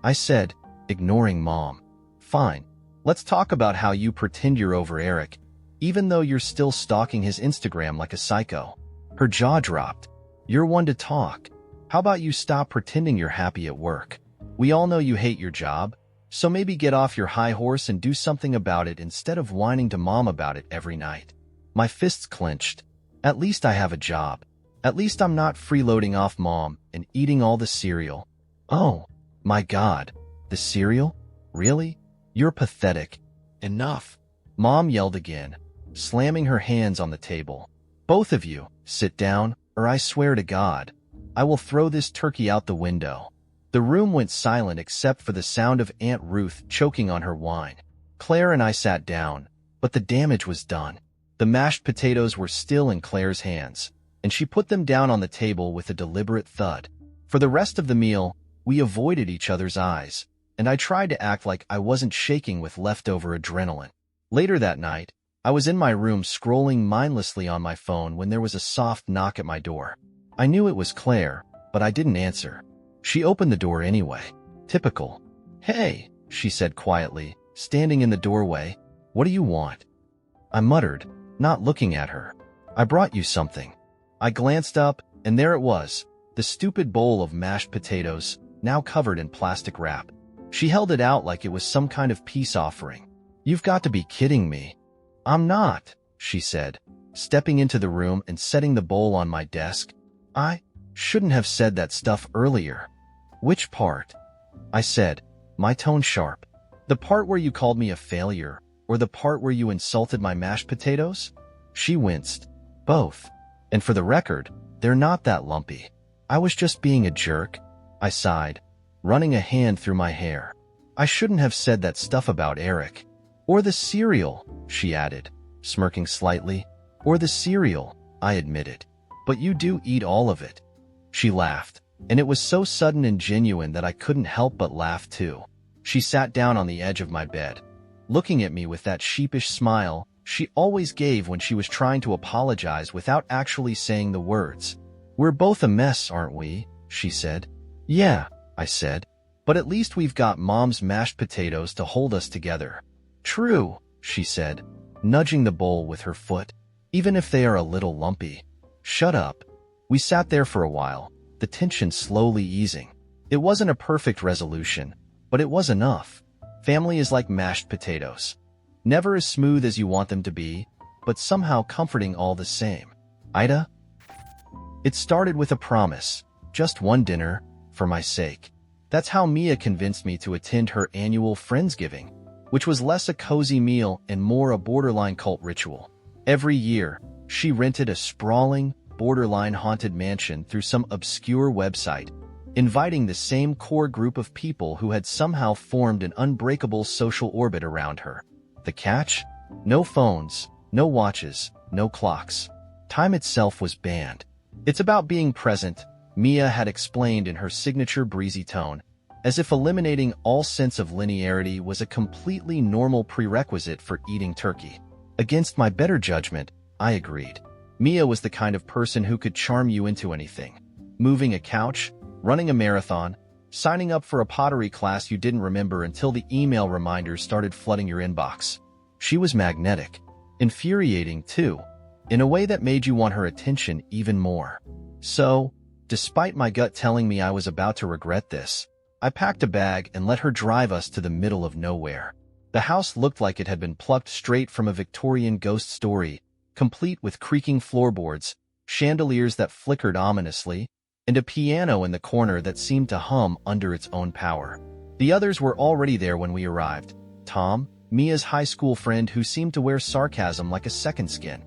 I said, ignoring Mom. "Fine. Let's talk about how you pretend you're over Eric, even though you're still stalking his Instagram like a psycho." Her jaw dropped. "You're one to talk. How about you stop pretending you're happy at work? We all know you hate your job, so maybe get off your high horse and do something about it instead of whining to Mom about it every night." My fists clenched. At least I have a job. At least I'm not freeloading off Mom and eating all the cereal. "Oh, my God. The cereal? Really? You're pathetic." "Enough," Mom yelled again, slamming her hands on the table. "Both of you, sit down, or I swear to God, I will throw this turkey out the window." The room went silent except for the sound of Aunt Ruth choking on her wine. Claire and I sat down, but the damage was done. The mashed potatoes were still in Claire's hands, and she put them down on the table with a deliberate thud. For the rest of the meal, we avoided each other's eyes, and I tried to act like I wasn't shaking with leftover adrenaline. Later that night, I was in my room scrolling mindlessly on my phone when there was a soft knock at my door. I knew it was Claire, but I didn't answer. She opened the door anyway. Typical. "Hey," she said quietly, standing in the doorway. "What do you want?" I muttered, not looking at her. "I brought you something." I glanced up, and there it was, the stupid bowl of mashed potatoes, now covered in plastic wrap. She held it out like it was some kind of peace offering. "You've got to be kidding me." "I'm not," she said, stepping into the room and setting the bowl on my desk. "I shouldn't have said that stuff earlier." "Which part?" I said, my tone sharp. "The part where you called me a failure, or the part where you insulted my mashed potatoes?" She winced. "Both. And for the record, they're not that lumpy. I was just being a jerk." I sighed, running a hand through my hair. "I shouldn't have said that stuff about Eric." "Or the cereal," she added, smirking slightly. "Or the cereal," I admitted. "But you do eat all of it." She laughed, and it was so sudden and genuine that I couldn't help but laugh too. She sat down on the edge of my bed. looking at me with that sheepish smile she always gave when she was trying to apologize without actually saying the words. "We're both a mess, aren't we?" she said. "Yeah," I said. "But at least we've got Mom's mashed potatoes to hold us together." "True," she said, nudging the bowl with her foot, "even if they are a little lumpy." "Shut up." We sat there for a while, the tension slowly easing. It wasn't a perfect resolution, but it was enough. Family is like mashed potatoes. Never as smooth as you want them to be, but somehow comforting all the same. AITA? It started with a promise. Just one dinner, for my sake. That's how Mia convinced me to attend her annual Friendsgiving, which was less a cozy meal and more a borderline cult ritual. Every year, she rented a sprawling, borderline haunted mansion through some obscure website, inviting the same core group of people who had somehow formed an unbreakable social orbit around her. The catch? No phones, no watches, no clocks. Time itself was banned. "It's about being present," Mia had explained in her signature breezy tone, as if eliminating all sense of linearity was a completely normal prerequisite for eating turkey. Against my better judgment, I agreed. Mia was the kind of person who could charm you into anything. Moving a couch, running a marathon, signing up for a pottery class you didn't remember until the email reminders started flooding your inbox. She was magnetic. Infuriating, too, in a way that made you want her attention even more. So, despite my gut telling me I was about to regret this, I packed a bag and let her drive us to the middle of nowhere. The house looked like it had been plucked straight from a Victorian ghost story, complete with creaking floorboards, chandeliers that flickered ominously, and a piano in the corner that seemed to hum under its own power. The others were already there when we arrived. Tom, Mia's high school friend who seemed to wear sarcasm like a second skin.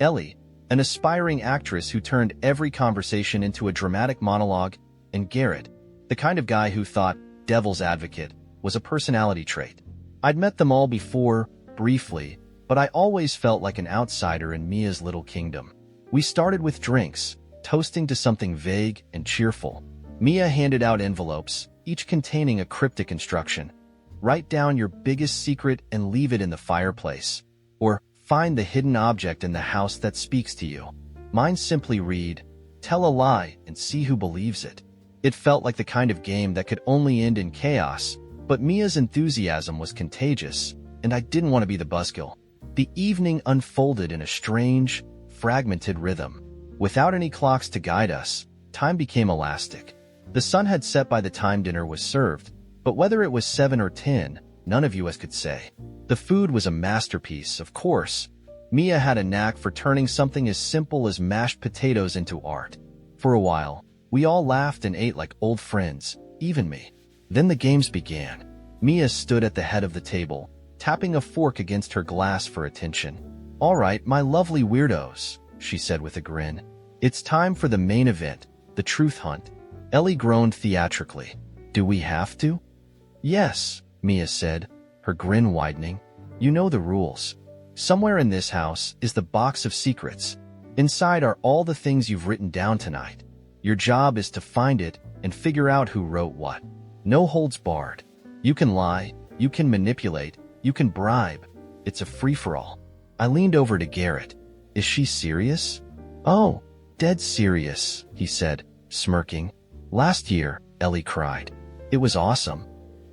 Ellie, an aspiring actress who turned every conversation into a dramatic monologue, and Garrett, the kind of guy who thought devil's advocate was a personality trait. I'd met them all before, briefly, but I always felt like an outsider in Mia's little kingdom. We started with drinks, toasting to something vague and cheerful. Mia handed out envelopes, each containing a cryptic instruction. Write down your biggest secret and leave it in the fireplace. Or, find the hidden object in the house that speaks to you. Mine simply read, tell a lie and see who believes it. It felt like the kind of game that could only end in chaos, but Mia's enthusiasm was contagious, and I didn't want to be the buzzkill. The evening unfolded in a strange, fragmented rhythm. Without any clocks to guide us, time became elastic. The sun had set by the time dinner was served, but whether it was 7 or 10, none of us could say. The food was a masterpiece, of course. Mia had a knack for turning something as simple as mashed potatoes into art. For a while, we all laughed and ate like old friends, even me. Then the games began. Mia stood at the head of the table, tapping a fork against her glass for attention. "All right, my lovely weirdos," she said with a grin. "It's time for the main event, the truth hunt." Ellie groaned theatrically. "Do we have to?" "Yes," Mia said, her grin widening. "You know the rules. Somewhere in this house is the box of secrets. Inside are all the things you've written down tonight. Your job is to find it and figure out who wrote what. No holds barred. You can lie, you can manipulate, you can bribe. It's a free-for-all." I leaned over to Garrett. "Is she serious?" "Oh, dead serious," he said, smirking. "Last year," Ellie cried. "It was awesome."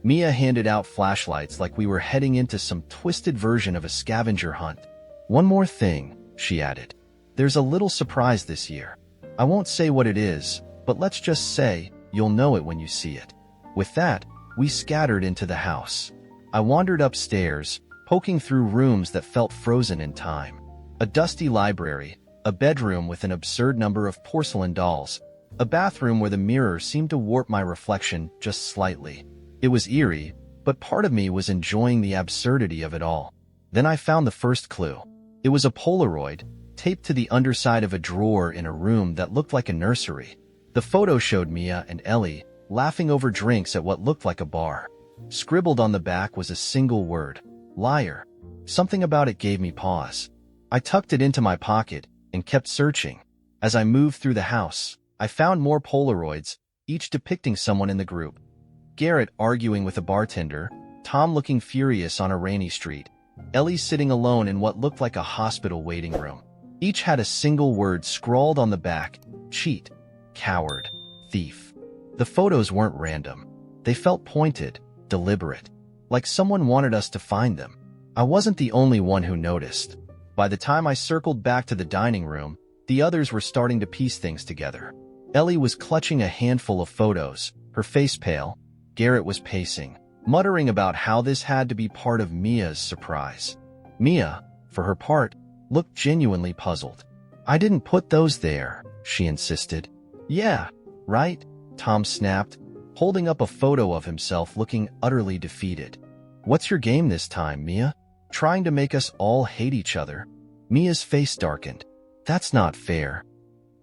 Mia handed out flashlights like we were heading into some twisted version of a scavenger hunt. "One more thing," she added. "There's a little surprise this year. I won't say what it is, but let's just say you'll know it when you see it." With that, we scattered into the house. I wandered upstairs, poking through rooms that felt frozen in time. A dusty library, a bedroom with an absurd number of porcelain dolls, a bathroom where the mirror seemed to warp my reflection just slightly. It was eerie, but part of me was enjoying the absurdity of it all. Then I found the first clue. It was a Polaroid, taped to the underside of a drawer in a room that looked like a nursery. The photo showed Mia and Ellie laughing over drinks at what looked like a bar. Scribbled on the back was a single word, liar. Something about it gave me pause. I tucked it into my pocket and kept searching. As I moved through the house, I found more Polaroids, each depicting someone in the group. Garrett arguing with a bartender, Tom looking furious on a rainy street, Ellie sitting alone in what looked like a hospital waiting room. Each had a single word scrawled on the back: cheat, coward, thief. The photos weren't random. They felt pointed, deliberate, like someone wanted us to find them. I wasn't the only one who noticed. By the time I circled back to the dining room, the others were starting to piece things together. Ellie was clutching a handful of photos, her face pale. Garrett was pacing, muttering about how this had to be part of Mia's surprise. Mia, for her part, looked genuinely puzzled. "I didn't put those there," she insisted. "Yeah, right," Tom snapped, holding up a photo of himself looking utterly defeated. "What's your game this time, Mia? Trying to make us all hate each other?" Mia's face darkened. "That's not fair."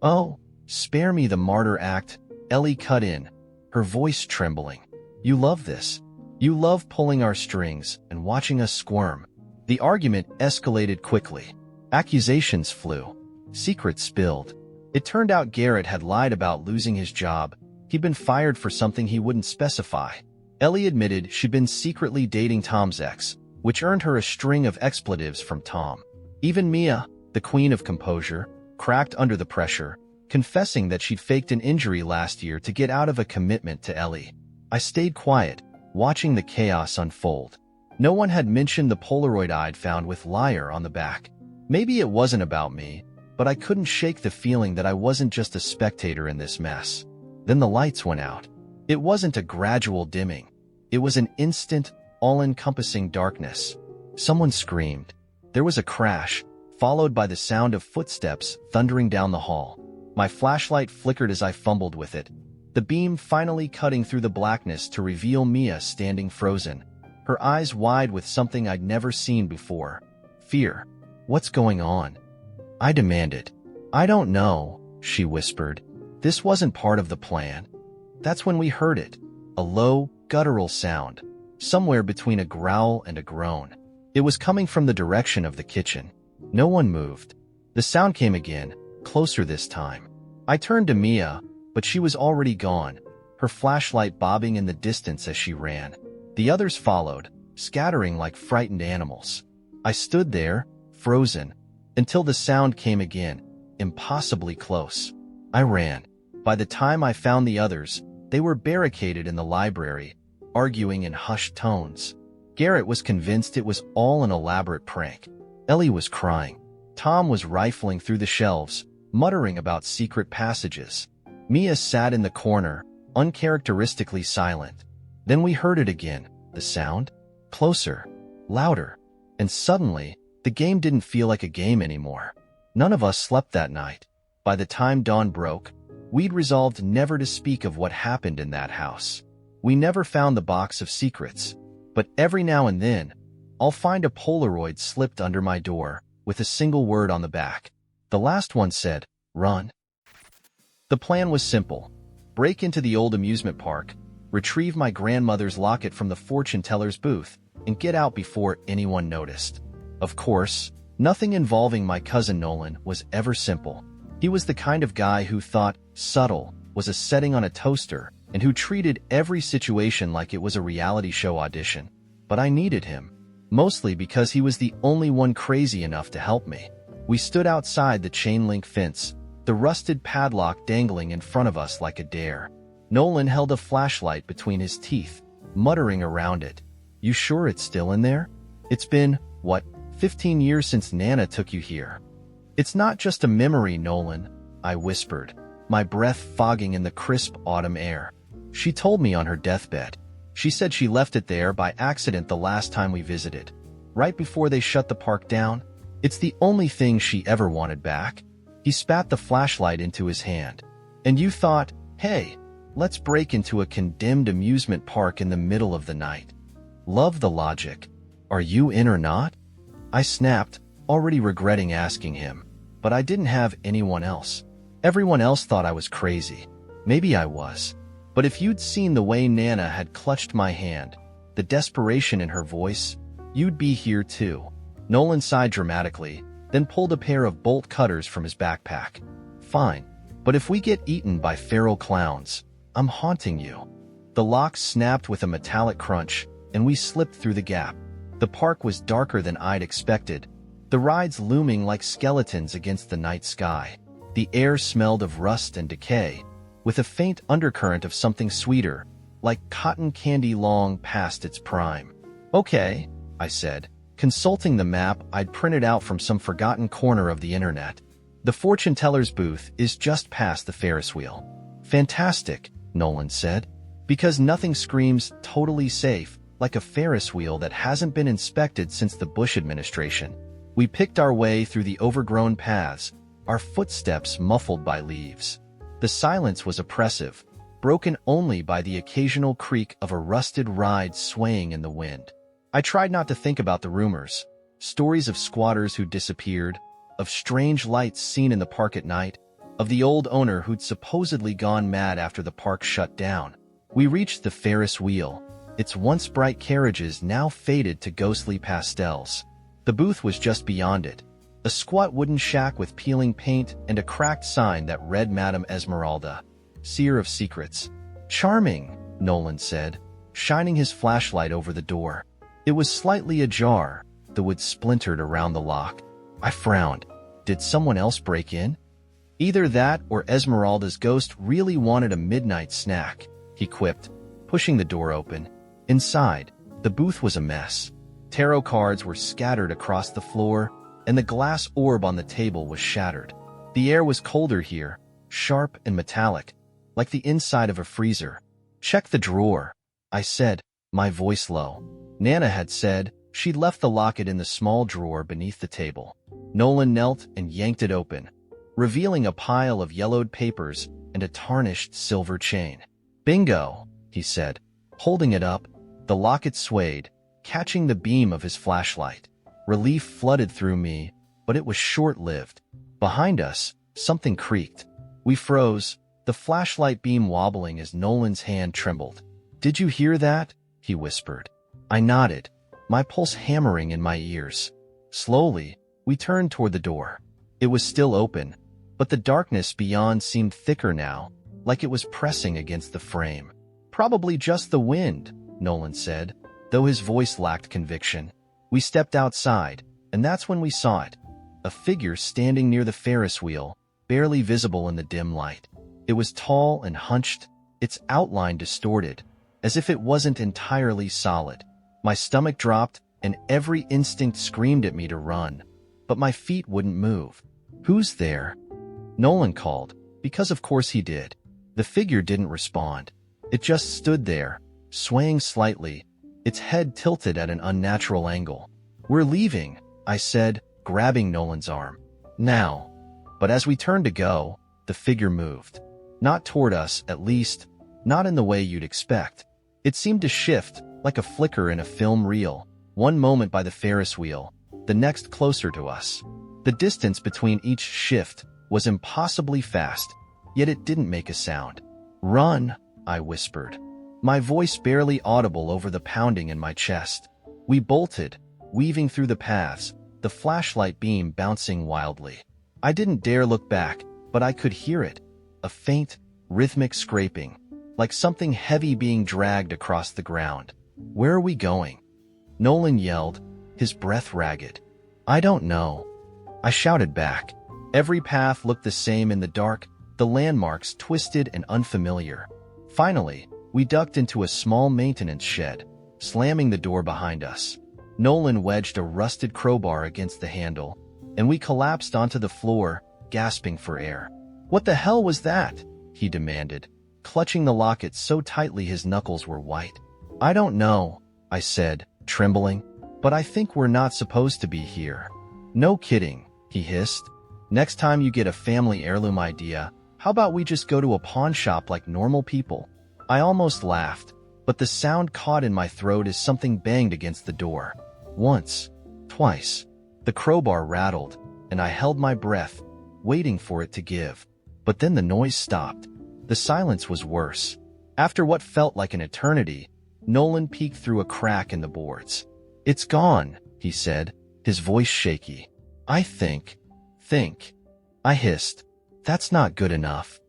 "Oh, spare me the Martyr Act," Ellie cut in, her voice trembling. "You love this. You love pulling our strings and watching us squirm." The argument escalated quickly. Accusations flew. Secrets spilled. It turned out Garrett had lied about losing his job. He'd been fired for something he wouldn't specify. Ellie admitted she'd been secretly dating Tom's ex, which earned her a string of expletives from Tom. Even Mia, the queen of composure, cracked under the pressure, confessing that she'd faked an injury last year to get out of a commitment to Ellie. I stayed quiet, watching the chaos unfold. No one had mentioned the Polaroid I'd found with "liar" on the back. Maybe it wasn't about me, but I couldn't shake the feeling that I wasn't just a spectator in this mess. Then the lights went out. It wasn't a gradual dimming. It was an instant, all-encompassing darkness. Someone screamed. There was a crash, followed by the sound of footsteps thundering down the hall. My flashlight flickered as I fumbled with it, the beam finally cutting through the blackness to reveal Mia standing frozen, her eyes wide with something I'd never seen before: fear. "What's going on?" I demanded. "I don't know," she whispered. "This wasn't part of the plan." That's when we heard it, a low, guttural sound, somewhere between a growl and a groan. It was coming from the direction of the kitchen. No one moved. The sound came again, closer this time. I turned to Mia, but she was already gone, her flashlight bobbing in the distance as she ran. The others followed, scattering like frightened animals. I stood there, frozen, until the sound came again, impossibly close. I ran. By the time I found the others, they were barricaded in the library, arguing in hushed tones. Garrett was convinced it was all an elaborate prank. Ellie was crying. Tom was rifling through the shelves, muttering about secret passages. Mia sat in the corner, uncharacteristically silent. Then we heard it again, the sound, closer, louder, and suddenly, the game didn't feel like a game anymore. None of us slept that night. By the time dawn broke, we'd resolved never to speak of what happened in that house. We never found the box of secrets, but every now and then, I'll find a Polaroid slipped under my door with a single word on the back. The last one said, "Run." The plan was simple: break into the old amusement park, retrieve my grandmother's locket from the fortune teller's booth, and get out before anyone noticed. Of course, nothing involving my cousin Nolan was ever simple. He was the kind of guy who thought subtle was a setting on a toaster and who treated every situation like it was a reality show audition. But I needed him, mostly because he was the only one crazy enough to help me. We stood outside the chain-link fence, the rusted padlock dangling in front of us like a dare. Nolan held a flashlight between his teeth, muttering around it. "You sure it's still in there? It's been, 15 years since Nana took you here." "It's not just a memory, Nolan," I whispered, my breath fogging in the crisp autumn air. "She told me on her deathbed. She said she left it there by accident the last time we visited, right before they shut the park down. It's the only thing she ever wanted back." He spat the flashlight into his hand. "And you thought, hey, let's break into a condemned amusement park in the middle of the night. Love the logic. Are you in or not?" I snapped, already regretting asking him, but I didn't have anyone else. Everyone else thought I was crazy. Maybe I was. But if you'd seen the way Nana had clutched my hand, the desperation in her voice, you'd be here too. Nolan sighed dramatically, then pulled a pair of bolt cutters from his backpack. "Fine, but if we get eaten by feral clowns, I'm haunting you." The lock snapped with a metallic crunch, and we slipped through the gap. The park was darker than I'd expected, the rides looming like skeletons against the night sky. The air smelled of rust and decay, with a faint undercurrent of something sweeter, like cotton candy long past its prime. "Okay," I said, consulting the map I'd printed out from some forgotten corner of the internet. "The fortune teller's booth is just past the Ferris wheel." "Fantastic," Nolan said, "because nothing screams totally safe like a Ferris wheel that hasn't been inspected since the Bush administration." We picked our way through the overgrown paths, our footsteps muffled by leaves. The silence was oppressive, broken only by the occasional creak of a rusted ride swaying in the wind. I tried not to think about the rumors, stories of squatters who disappeared, of strange lights seen in the park at night, of the old owner who'd supposedly gone mad after the park shut down. We reached the Ferris wheel, its once bright carriages now faded to ghostly pastels. The booth was just beyond it, a squat wooden shack with peeling paint and a cracked sign that read Madame Esmeralda, Seer of Secrets. "Charming," Nolan said, shining his flashlight over the door. It was slightly ajar, the wood splintered around the lock. I frowned. Did someone else break in? "Either that or Esmeralda's ghost really wanted a midnight snack," he quipped, pushing the door open. Inside, the booth was a mess. Tarot cards were scattered across the floor, and the glass orb on the table was shattered. The air was colder here, sharp and metallic, like the inside of a freezer. "Check the drawer," I said, my voice low. Nana had said she'd left the locket in the small drawer beneath the table. Nolan knelt and yanked it open, revealing a pile of yellowed papers and a tarnished silver chain. "Bingo," he said, holding it up. The locket swayed, catching the beam of his flashlight. Relief flooded through me, but it was short-lived. Behind us, something creaked. We froze, the flashlight beam wobbling as Nolan's hand trembled. "Did you hear that?" he whispered. I nodded, my pulse hammering in my ears. Slowly, we turned toward the door. It was still open, but the darkness beyond seemed thicker now, like it was pressing against the frame. "Probably just the wind," Nolan said, though his voice lacked conviction. We stepped outside, and that's when we saw it. A figure standing near the Ferris wheel, barely visible in the dim light. It was tall and hunched, its outline distorted, as if it wasn't entirely solid. My stomach dropped, and every instinct screamed at me to run, but my feet wouldn't move. "Who's there?" Nolan called, because of course he did. The figure didn't respond. It just stood there, swaying slightly, its head tilted at an unnatural angle. "We're leaving," I said, grabbing Nolan's arm. "Now." But as we turned to go, the figure moved. Not toward us, at least, not in the way you'd expect. It seemed to shift, like a flicker in a film reel, one moment by the Ferris wheel, the next closer to us. The distance between each shift was impossibly fast, yet it didn't make a sound. "Run," I whispered, my voice barely audible over the pounding in my chest. We bolted, weaving through the paths, the flashlight beam bouncing wildly. I didn't dare look back, but I could hear it, a faint, rhythmic scraping, like something heavy being dragged across the ground. "Where are we going?" Nolan yelled, his breath ragged. "I don't know," I shouted back. Every path looked the same in the dark, the landmarks twisted and unfamiliar. Finally, we ducked into a small maintenance shed, slamming the door behind us. Nolan wedged a rusted crowbar against the handle, and we collapsed onto the floor, gasping for air. "What the hell was that?" he demanded, clutching the locket so tightly his knuckles were white. "I don't know," I said, trembling, "but I think we're not supposed to be here." "No kidding," he hissed. "Next time you get a family heirloom idea, how about we just go to a pawn shop like normal people?" I almost laughed, but the sound caught in my throat as something banged against the door. Once, twice. The crowbar rattled, and I held my breath, waiting for it to give. But then the noise stopped. The silence was worse. After what felt like an eternity, Nolan peeked through a crack in the boards. "It's gone," he said, his voice shaky. I think. I hissed. "That's not good enough."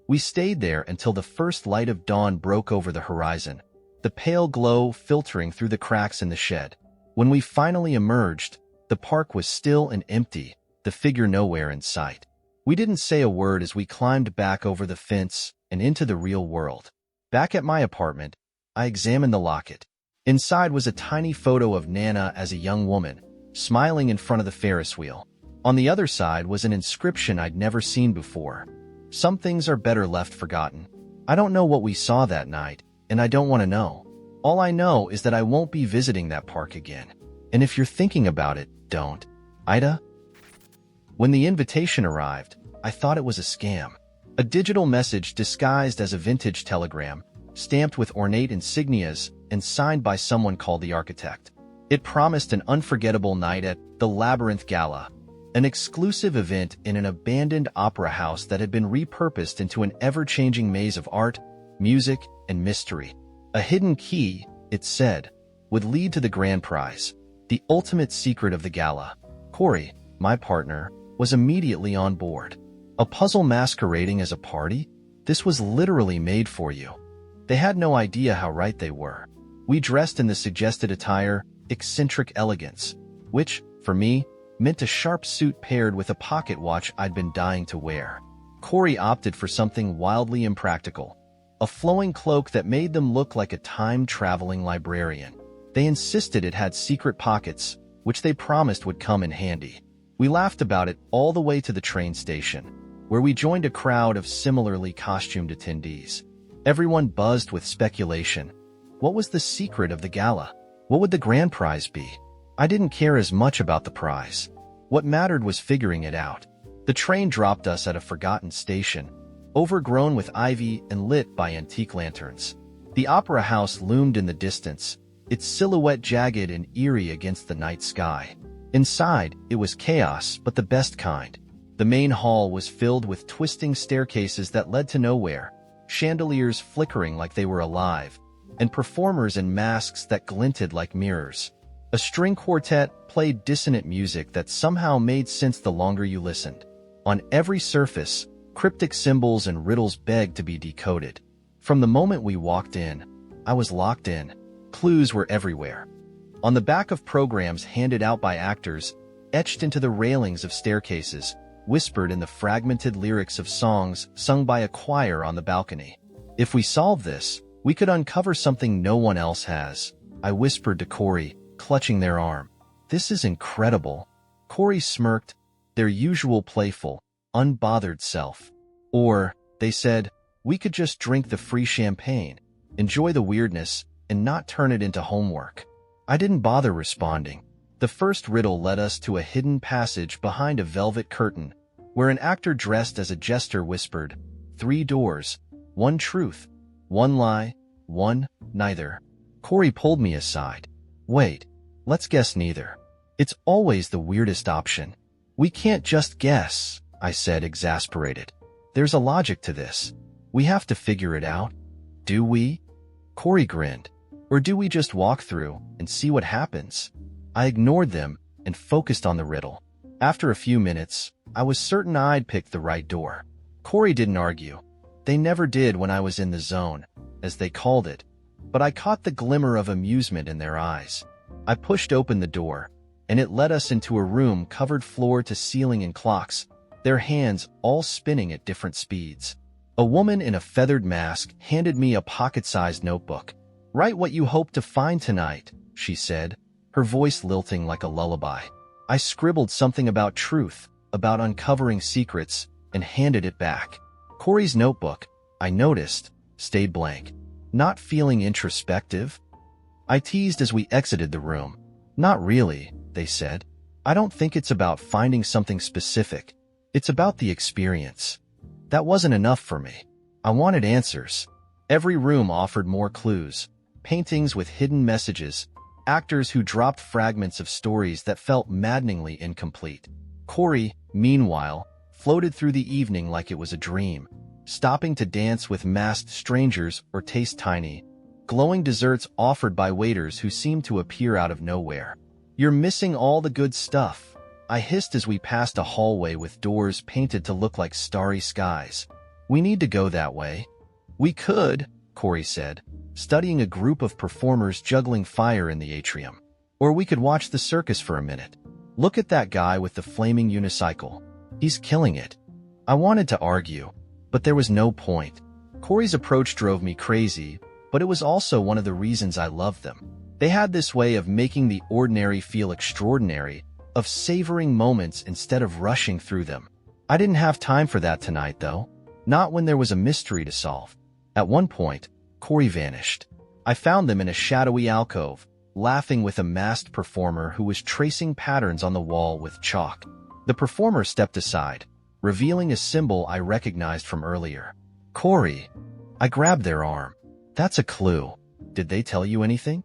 We stayed there until the first light of dawn broke over the horizon. the pale glow filtering through the cracks in the shed. When we finally emerged, the park was still and empty, the figure nowhere in sight. We didn't say a word as we climbed back over the fence and into the real world. Back at my apartment, I examined the locket. Inside was a tiny photo of Nana as a young woman, smiling in front of the Ferris wheel. On the other side was an inscription I'd never seen before. Some things are better left forgotten. I don't know what we saw that night, and I don't want to know. All I know is that I won't be visiting that park again. And if you're thinking about it, don't. AITA? When the invitation arrived, I thought it was a scam. A digital message disguised as a vintage telegram, stamped with ornate insignias and signed by someone called the architect. It promised an unforgettable night at the Labyrinth Gala, an exclusive event in an abandoned opera house that had been repurposed into an ever-changing maze of art, music, and mystery. A hidden key, it said, would lead to the grand prize, the ultimate secret of the gala. Corey, my partner, was immediately on board. A puzzle masquerading as a party? This was literally made for you. They had no idea how right they were. We dressed in the suggested attire, eccentric elegance, which, for me, meant a sharp suit paired with a pocket watch I'd been dying to wear. Corey opted for something wildly impractical, a flowing cloak that made them look like a time-traveling librarian. They insisted it had secret pockets, which they promised would come in handy. We laughed about it all the way to the train station, where we joined a crowd of similarly costumed attendees. Everyone buzzed with speculation. What was the secret of the gala? What would the grand prize be? I didn't care as much about the prize. What mattered was figuring it out. The train dropped us at a forgotten station, overgrown with ivy and lit by antique lanterns. The opera house loomed in the distance, its silhouette jagged and eerie against the night sky. Inside, it was chaos, but the best kind. The main hall was filled with twisting staircases that led to nowhere, chandeliers flickering like they were alive, and performers in masks that glinted like mirrors. A string quartet played dissonant music that somehow made sense the longer you listened. On every surface, cryptic symbols and riddles begged to be decoded. From the moment we walked in, I was locked in. Clues were everywhere. On the back of programs handed out by actors, etched into the railings of staircases, whispered in the fragmented lyrics of songs sung by a choir on the balcony. If we solve this, we could uncover something no one else has, I whispered to Corey, clutching their arm. This is incredible. Corey smirked, their usual playful, unbothered self. Or, they said, we could just drink the free champagne, enjoy the weirdness, and not turn it into homework. I didn't bother responding. The first riddle led us to a hidden passage behind a velvet curtain, where an actor dressed as a jester whispered, 3 doors, 1 truth, 1 lie, 1 neither. Corey pulled me aside. Wait, let's guess neither. It's always the weirdest option. We can't just guess, I said, exasperated. There's a logic to this. We have to figure it out. Do we? Corey grinned. Or do we just walk through and see what happens? I ignored them and focused on the riddle. After a few minutes, I was certain I'd picked the right door. Corey didn't argue. They never did when I was in the zone, as they called it, but I caught the glimmer of amusement in their eyes. I pushed open the door, and it led us into a room covered floor to ceiling in clocks, their hands all spinning at different speeds. A woman in a feathered mask handed me a pocket-sized notebook. Write what you hope to find tonight, she said, her voice lilting like a lullaby. I scribbled something about truth, about uncovering secrets, and handed it back. Corey's notebook, I noticed, stayed blank. Not feeling introspective? I teased as we exited the room. Not really, they said. I don't think it's about finding something specific. It's about the experience. That wasn't enough for me. I wanted answers. Every room offered more clues. Paintings with hidden messages, actors who dropped fragments of stories that felt maddeningly incomplete. Corey, meanwhile, floated through the evening like it was a dream, stopping to dance with masked strangers or taste tiny, glowing desserts offered by waiters who seemed to appear out of nowhere. You're missing all the good stuff, I hissed as we passed a hallway with doors painted to look like starry skies. We need to go that way. We could, Corey said, studying a group of performers juggling fire in the atrium. Or we could watch the circus for a minute. Look at that guy with the flaming unicycle. He's killing it. I wanted to argue, but there was no point. Corey's approach drove me crazy, but it was also one of the reasons I loved them. They had this way of making the ordinary feel extraordinary, of savoring moments instead of rushing through them. I didn't have time for that tonight, though. Not when there was a mystery to solve. At one point, Corey vanished. I found them in a shadowy alcove, laughing with a masked performer who was tracing patterns on the wall with chalk. The performer stepped aside, revealing a symbol I recognized from earlier. Corey. I grabbed their arm. That's a clue. Did they tell you anything?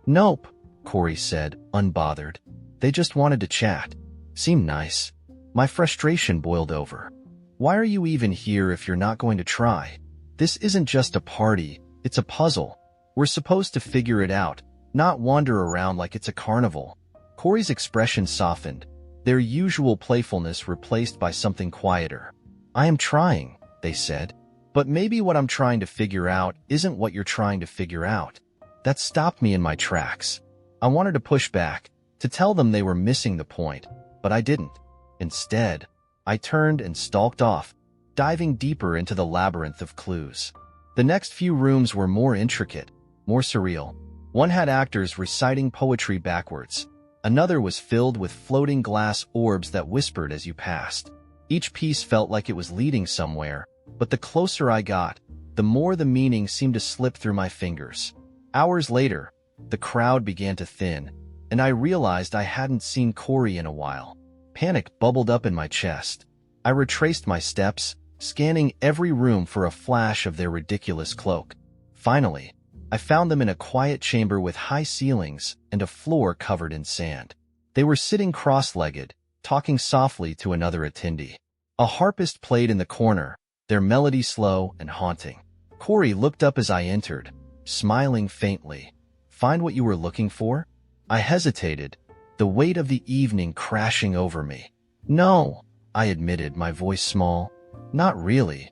Nope, Corey said, unbothered. They just wanted to chat. Seemed nice. My frustration boiled over. Why are you even here if you're not going to try? This isn't just a party, it's a puzzle. We're supposed to figure it out, not wander around like it's a carnival. Corey's expression softened, their usual playfulness replaced by something quieter. I am trying, they said. But maybe what I'm trying to figure out isn't what you're trying to figure out. That stopped me in my tracks. I wanted to push back, to tell them they were missing the point, but I didn't. Instead, I turned and stalked off, diving deeper into the labyrinth of clues. The next few rooms were more intricate, more surreal. One had actors reciting poetry backwards. Another was filled with floating glass orbs that whispered as you passed. Each piece felt like it was leading somewhere, but the closer I got, the more the meaning seemed to slip through my fingers. Hours later, the crowd began to thin, and I realized I hadn't seen Corey in a while. Panic bubbled up in my chest. I retraced my steps, scanning every room for a flash of their ridiculous cloak. Finally, I found them in a quiet chamber with high ceilings and a floor covered in sand. They were sitting cross-legged, talking softly to another attendee. A harpist played in the corner, their melody slow and haunting. Corey looked up as I entered, smiling faintly. Find what you were looking for? I hesitated, the weight of the evening crashing over me. No, I admitted, my voice small. Not really.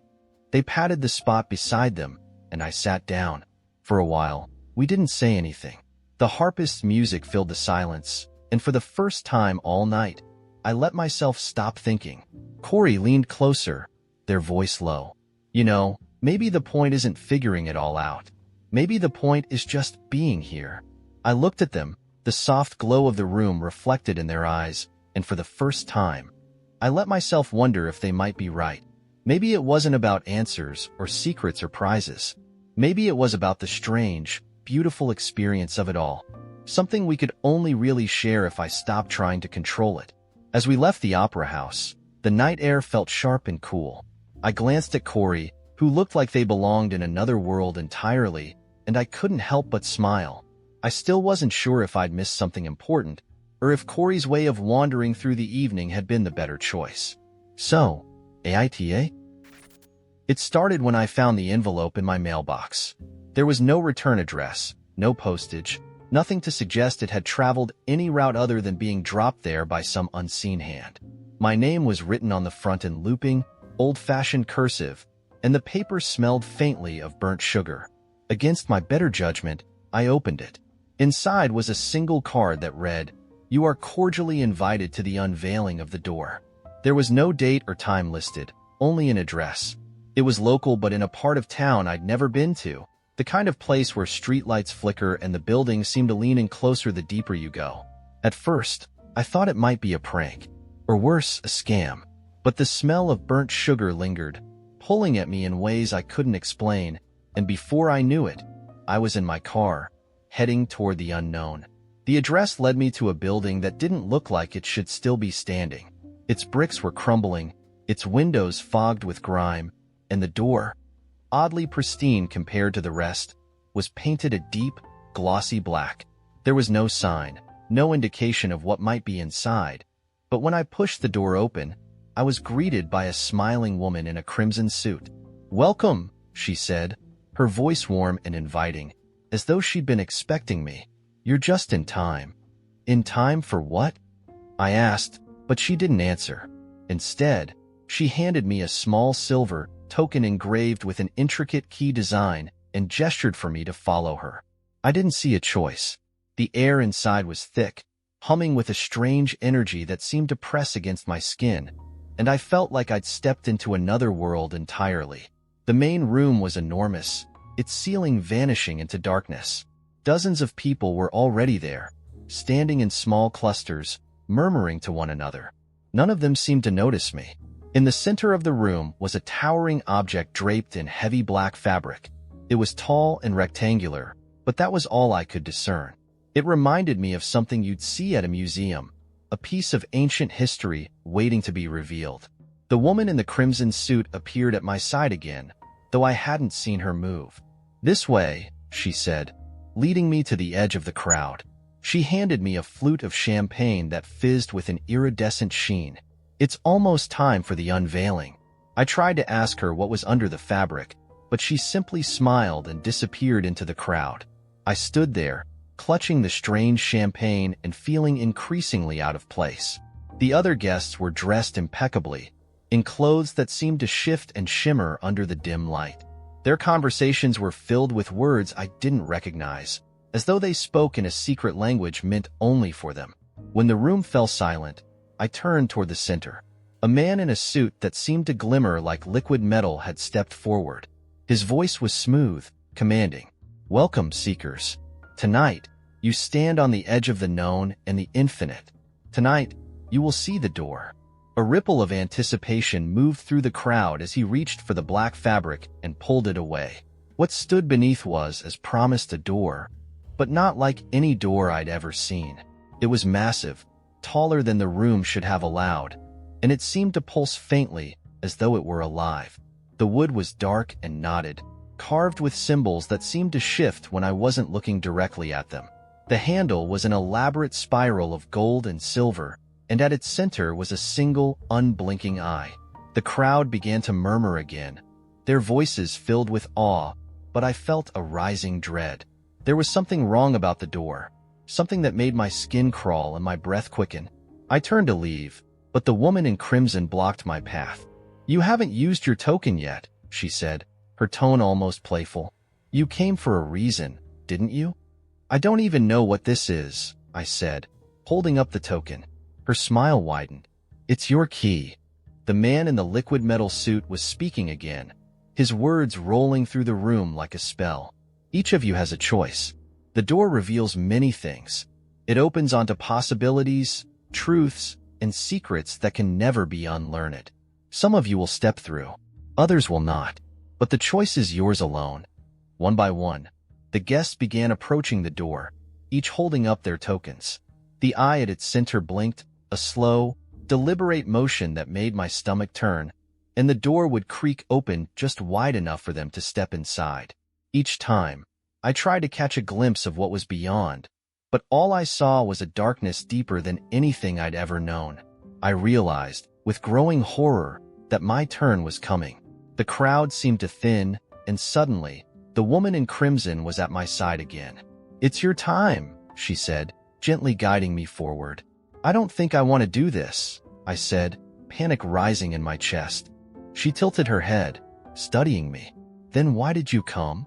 They patted the spot beside them, and I sat down. For a while, we didn't say anything. The harpist's music filled the silence, and for the first time all night, I let myself stop thinking. Corey leaned closer, their voice low. You know, maybe the point isn't figuring it all out. Maybe the point is just being here. I looked at them, the soft glow of the room reflected in their eyes, and for the first time, I let myself wonder if they might be right. Maybe it wasn't about answers or secrets or prizes. Maybe it was about the strange, beautiful experience of it all. Something we could only really share if I stopped trying to control it. As we left the opera house, the night air felt sharp and cool. I glanced at Corey, who looked like they belonged in another world entirely, and I couldn't help but smile. I still wasn't sure if I'd missed something important, or if Corey's way of wandering through the evening had been the better choice. So, AITA? It started when I found the envelope in my mailbox. There was no return address, no postage, nothing to suggest it had traveled any route other than being dropped there by some unseen hand. My name was written on the front in looping, old-fashioned cursive, and the paper smelled faintly of burnt sugar. Against my better judgment, I opened it. Inside was a single card that read, "You are cordially invited to the unveiling of the door." There was no date or time listed, only an address. It was local but in a part of town I'd never been to, the kind of place where streetlights flicker and the buildings seem to lean in closer the deeper you go. At first, I thought it might be a prank, or worse, a scam. But the smell of burnt sugar lingered, pulling at me in ways I couldn't explain, and before I knew it, I was in my car, heading toward the unknown. The address led me to a building that didn't look like it should still be standing. Its bricks were crumbling, its windows fogged with grime, and the door, oddly pristine compared to the rest, was painted a deep, glossy black. There was no sign, no indication of what might be inside, but when I pushed the door open, I was greeted by a smiling woman in a crimson suit. "Welcome," she said, her voice warm and inviting, as though she'd been expecting me. "You're just in time." "In time for what?" I asked, but she didn't answer. Instead, she handed me a small silver token engraved with an intricate key design and gestured for me to follow her. I didn't see a choice. The air inside was thick, humming with a strange energy that seemed to press against my skin, and I felt like I'd stepped into another world entirely. The main room was enormous, its ceiling vanishing into darkness. Dozens of people were already there, standing in small clusters, murmuring to one another. None of them seemed to notice me. In the center of the room was a towering object draped in heavy black fabric. It was tall and rectangular, but that was all I could discern. It reminded me of something you'd see at a museum, a piece of ancient history waiting to be revealed. The woman in the crimson suit appeared at my side again, though I hadn't seen her move. "This way," she said, leading me to the edge of the crowd. She handed me a flute of champagne that fizzed with an iridescent sheen. "It's almost time for the unveiling." I tried to ask her what was under the fabric, but she simply smiled and disappeared into the crowd. I stood there, clutching the strange champagne and feeling increasingly out of place. The other guests were dressed impeccably, in clothes that seemed to shift and shimmer under the dim light. Their conversations were filled with words I didn't recognize, as though they spoke in a secret language meant only for them. When the room fell silent, I turned toward the center. A man in a suit that seemed to glimmer like liquid metal had stepped forward. His voice was smooth, commanding. "Welcome, seekers. Tonight, you stand on the edge of the known and the infinite. Tonight, you will see the door." A ripple of anticipation moved through the crowd as he reached for the black fabric and pulled it away. What stood beneath was, as promised, a door, but not like any door I'd ever seen. It was massive, taller than the room should have allowed, and it seemed to pulse faintly as though it were alive. The wood was dark and knotted, carved with symbols that seemed to shift when I wasn't looking directly at them. The handle was an elaborate spiral of gold and silver, and at its center was a single, unblinking eye. The crowd began to murmur again, their voices filled with awe, but I felt a rising dread. There was something wrong about the door, something that made my skin crawl and my breath quicken. I turned to leave, but the woman in crimson blocked my path. "You haven't used your token yet," she said, her tone almost playful. "You came for a reason, didn't you?" "I don't even know what this is," I said, holding up the token. Her smile widened. "It's your key." The man in the liquid metal suit was speaking again, his words rolling through the room like a spell. "Each of you has a choice. The door reveals many things. It opens onto possibilities, truths, and secrets that can never be unlearned. Some of you will step through, others will not, but the choice is yours alone." One by one, the guests began approaching the door, each holding up their tokens. The eye at its center blinked, a slow, deliberate motion that made my stomach turn, and the door would creak open just wide enough for them to step inside. Each time, I tried to catch a glimpse of what was beyond, but all I saw was a darkness deeper than anything I'd ever known. I realized, with growing horror, that my turn was coming. The crowd seemed to thin, and suddenly, the woman in crimson was at my side again. "It's your time," she said, gently guiding me forward. "I don't think I want to do this," I said, panic rising in my chest. She tilted her head, studying me. "Then why did you come?"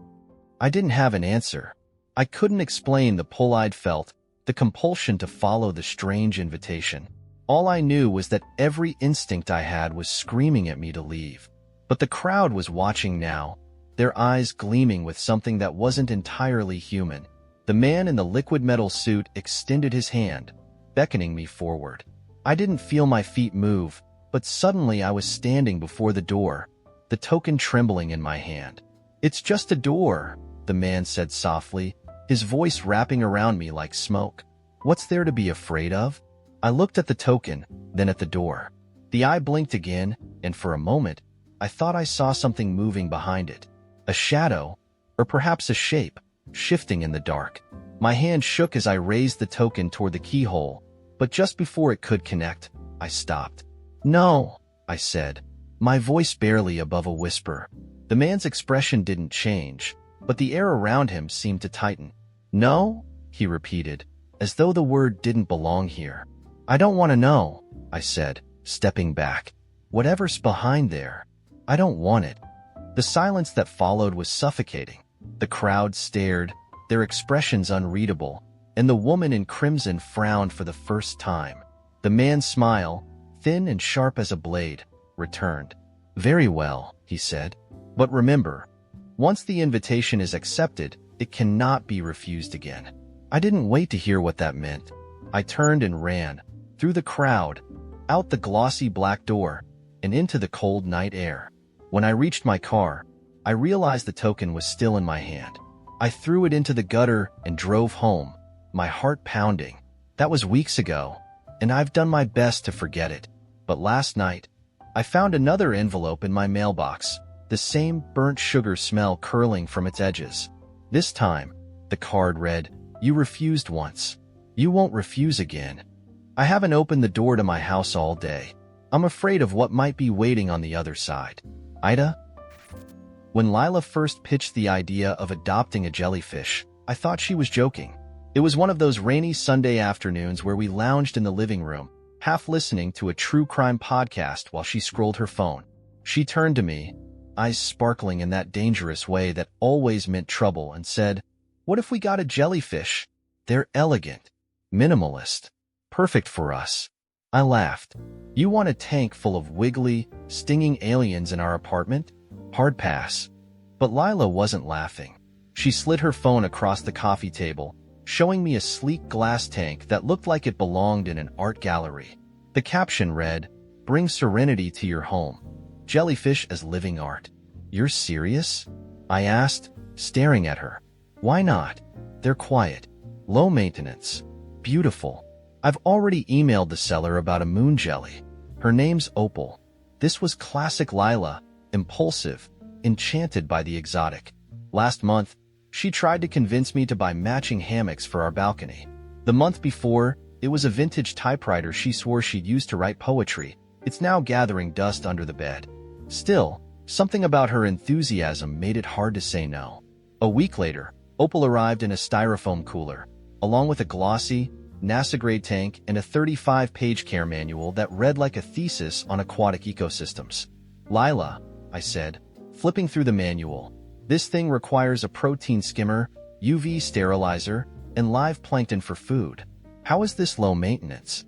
I didn't have an answer. I couldn't explain the pull I'd felt, the compulsion to follow the strange invitation. All I knew was that every instinct I had was screaming at me to leave. But the crowd was watching now, their eyes gleaming with something that wasn't entirely human. The man in the liquid metal suit extended his hand, beckoning me forward. I didn't feel my feet move, but suddenly I was standing before the door, the token trembling in my hand. "It's just a door," the man said softly, his voice wrapping around me like smoke. "What's there to be afraid of?" I looked at the token, then at the door. The eye blinked again, and for a moment, I thought I saw something moving behind it. A shadow, or perhaps a shape, shifting in the dark. My hand shook as I raised the token toward the keyhole, but just before it could connect, I stopped. "No," I said, my voice barely above a whisper. The man's expression didn't change, but the air around him seemed to tighten. "No?" he repeated, as though the word didn't belong here. "I don't want to know," I said, stepping back. "Whatever's behind there, I don't want it." The silence that followed was suffocating. The crowd stared, their expressions unreadable, and the woman in crimson frowned for the first time. The man's smile, thin and sharp as a blade, returned. "Very well," he said. "But remember, once the invitation is accepted, it cannot be refused again." I didn't wait to hear what that meant. I turned and ran, through the crowd, out the glossy black door, and into the cold night air. When I reached my car, I realized the token was still in my hand. I threw it into the gutter and drove home, my heart pounding. That was weeks ago, and I've done my best to forget it. But last night, I found another envelope in my mailbox, the same burnt sugar smell curling from its edges. This time, the card read, "You refused once. You won't refuse again." I haven't opened the door to my house all day. I'm afraid of what might be waiting on the other side. AITA? When Lila first pitched the idea of adopting a jellyfish, I thought she was joking. It was one of those rainy Sunday afternoons where we lounged in the living room, half listening to a true crime podcast while she scrolled her phone. She turned to me, eyes sparkling in that dangerous way that always meant trouble, and said, "What if we got a jellyfish? They're elegant, minimalist, perfect for us." I laughed. "You want a tank full of wiggly, stinging aliens in our apartment? Hard pass." But Lila wasn't laughing. She slid her phone across the coffee table, showing me a sleek glass tank that looked like it belonged in an art gallery. The caption read, "Bring serenity to your home. Jellyfish as living art." "You're serious?" I asked, staring at her. "Why not? They're quiet, low maintenance, beautiful. I've already emailed the seller about a moon jelly. Her name's Opal." This was classic Lila, impulsive, enchanted by the exotic. Last month, she tried to convince me to buy matching hammocks for our balcony. The month before, it was a vintage typewriter she swore she'd used to write poetry. It's now gathering dust under the bed. Still, something about her enthusiasm made it hard to say no. A week later, Opal arrived in a styrofoam cooler, along with a glossy, NASA-grade tank and a 35-page care manual that read like a thesis on aquatic ecosystems. "Lila," I said, flipping through the manual, "this thing requires a protein skimmer, UV sterilizer, and live plankton for food. How is this low maintenance?"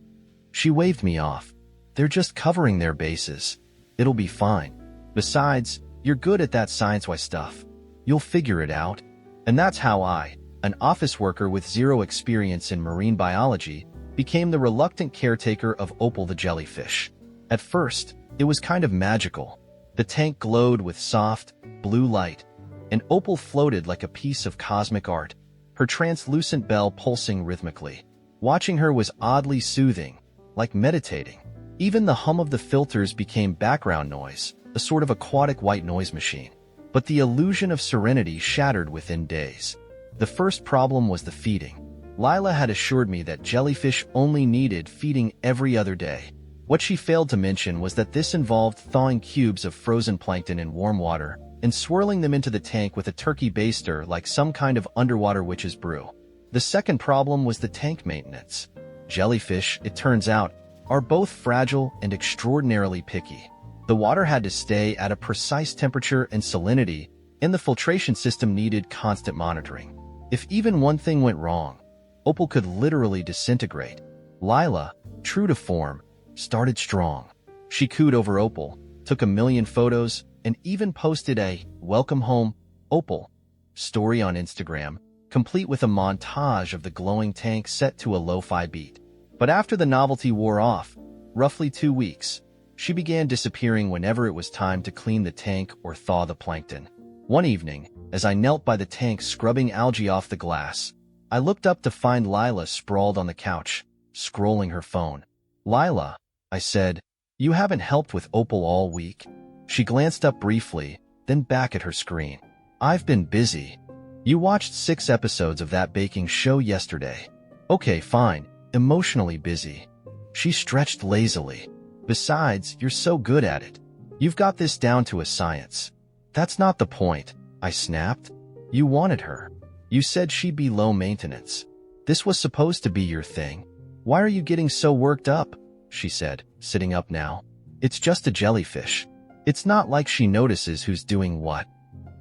She waved me off. "They're just covering their bases. It'll be fine. Besides, you're good at that science-wise stuff. You'll figure it out." And that's how I, an office worker with zero experience in marine biology, became the reluctant caretaker of Opal the jellyfish. At first, it was kind of magical. The tank glowed with soft, blue light, and Opal floated like a piece of cosmic art, her translucent bell pulsing rhythmically. Watching her was oddly soothing, like meditating. Even the hum of the filters became background noise, a sort of aquatic white noise machine. But the illusion of serenity shattered within days. The first problem was the feeding. Lila had assured me that jellyfish only needed feeding every other day. What she failed to mention was that this involved thawing cubes of frozen plankton in warm water and swirling them into the tank with a turkey baster like some kind of underwater witch's brew. The second problem was the tank maintenance. Jellyfish, it turns out, are both fragile and extraordinarily picky. The water had to stay at a precise temperature and salinity, and the filtration system needed constant monitoring. If even one thing went wrong, Opal could literally disintegrate. Lila, true to form, started strong. She cooed over Opal, took a million photos, and even posted a "Welcome home, Opal" story on Instagram, complete with a montage of the glowing tank set to a lo-fi beat. But after the novelty wore off, roughly 2 weeks, she began disappearing whenever it was time to clean the tank or thaw the plankton. One evening, as I knelt by the tank scrubbing algae off the glass, I looked up to find Lila sprawled on the couch, scrolling her phone. "Lila," I said, "you haven't helped with Opal all week." She glanced up briefly, then back at her screen. "I've been busy. You watched 6 episodes of that baking show yesterday." "Okay, fine, emotionally busy." She stretched lazily. "Besides, you're so good at it. You've got this down to a science." "That's not the point," I snapped. "You wanted her. You said she'd be low maintenance. This was supposed to be your thing. Why are you getting so worked up?" she said, sitting up now. "It's just a jellyfish. It's not like she notices who's doing what."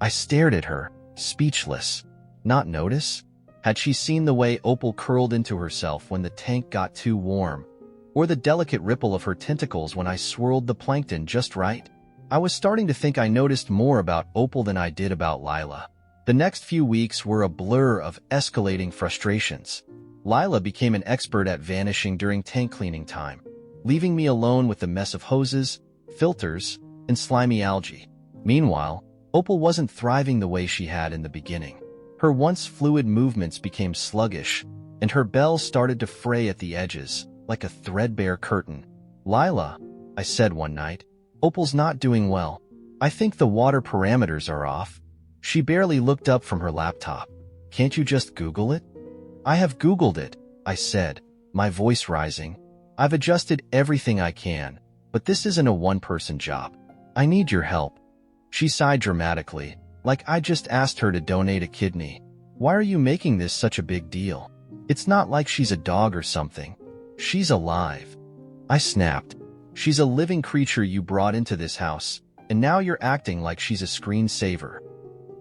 I stared at her, speechless. Not notice? Had she seen the way Opal curled into herself when the tank got too warm? Or the delicate ripple of her tentacles when I swirled the plankton just right? I was starting to think I noticed more about Opal than I did about Lila. The next few weeks were a blur of escalating frustrations. Lila became an expert at vanishing during tank cleaning time, leaving me alone with the mess of hoses, filters, and slimy algae. Meanwhile, Opal wasn't thriving the way she had in the beginning. Her once fluid movements became sluggish, and her bells started to fray at the edges, like a threadbare curtain. "Lila," I said one night, "Opal's not doing well. I think the water parameters are off." She barely looked up from her laptop. "Can't you just Google it?" "I have Googled it," I said, my voice rising. "I've adjusted everything I can, but this isn't a one-person job. I need your help." She sighed dramatically, like I just asked her to donate a kidney. "Why are you making this such a big deal? It's not like she's a dog or something. She's alive." I snapped. "She's a living creature you brought into this house, and now you're acting like she's a screensaver."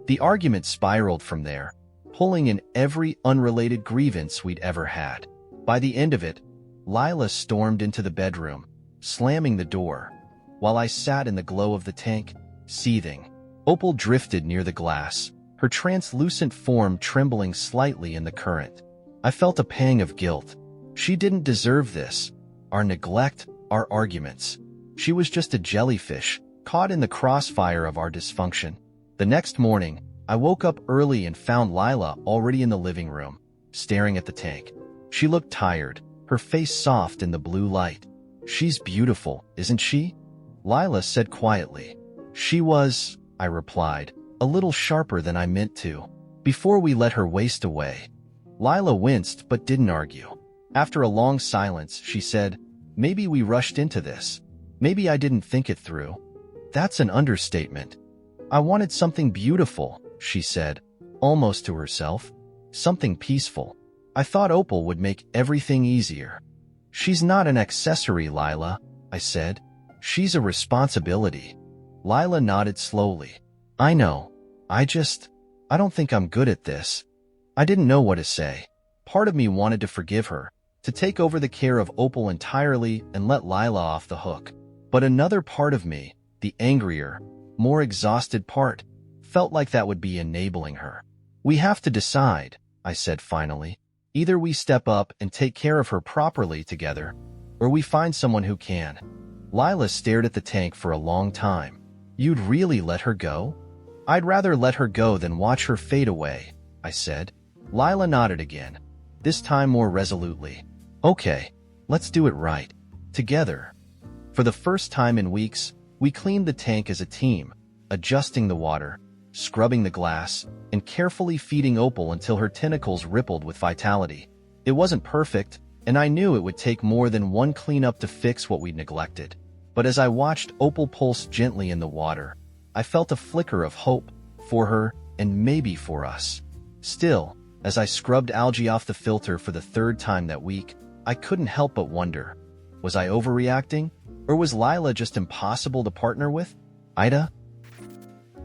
The argument spiraled from there, pulling in every unrelated grievance we'd ever had. By the end of it, Lila stormed into the bedroom, slamming the door, while I sat in the glow of the tank, seething. Opal drifted near the glass, her translucent form trembling slightly in the current. I felt a pang of guilt. She didn't deserve this, our neglect, our arguments. She was just a jellyfish, caught in the crossfire of our dysfunction. The next morning, I woke up early and found Lila already in the living room, staring at the tank. She looked tired, her face soft in the blue light. "She's beautiful, isn't she?" Lila said quietly. "She was," I replied, a little sharper than I meant to, before we let her waste away. Lila winced but didn't argue. After a long silence, she said, "Maybe we rushed into this. Maybe I didn't think it through." "That's an understatement." "I wanted something beautiful," she said, almost to herself. "Something peaceful. I thought Opal would make everything easier." "She's not an accessory, Lila," I said. "She's a responsibility." Lila nodded slowly. "I know. I don't think I'm good at this." I didn't know what to say. Part of me wanted to forgive her, to take over the care of Opal entirely and let Lila off the hook. But another part of me, the angrier, more exhausted part, felt like that would be enabling her. "We have to decide," I said finally. "Either we step up and take care of her properly together, or we find someone who can." Lila stared at the tank for a long time. "You'd really let her go?" "I'd rather let her go than watch her fade away," I said. Lila nodded again, this time more resolutely. "Okay, let's do it right. Together." For the first time in weeks, we cleaned the tank as a team, adjusting the water, scrubbing the glass, and carefully feeding Opal until her tentacles rippled with vitality. It wasn't perfect, and I knew it would take more than one cleanup to fix what we'd neglected. But as I watched Opal pulse gently in the water, I felt a flicker of hope for her and maybe for us. Still, as I scrubbed algae off the filter for the third time that week, I couldn't help but wonder, was I overreacting? Or was Lila just impossible to partner with? AITA?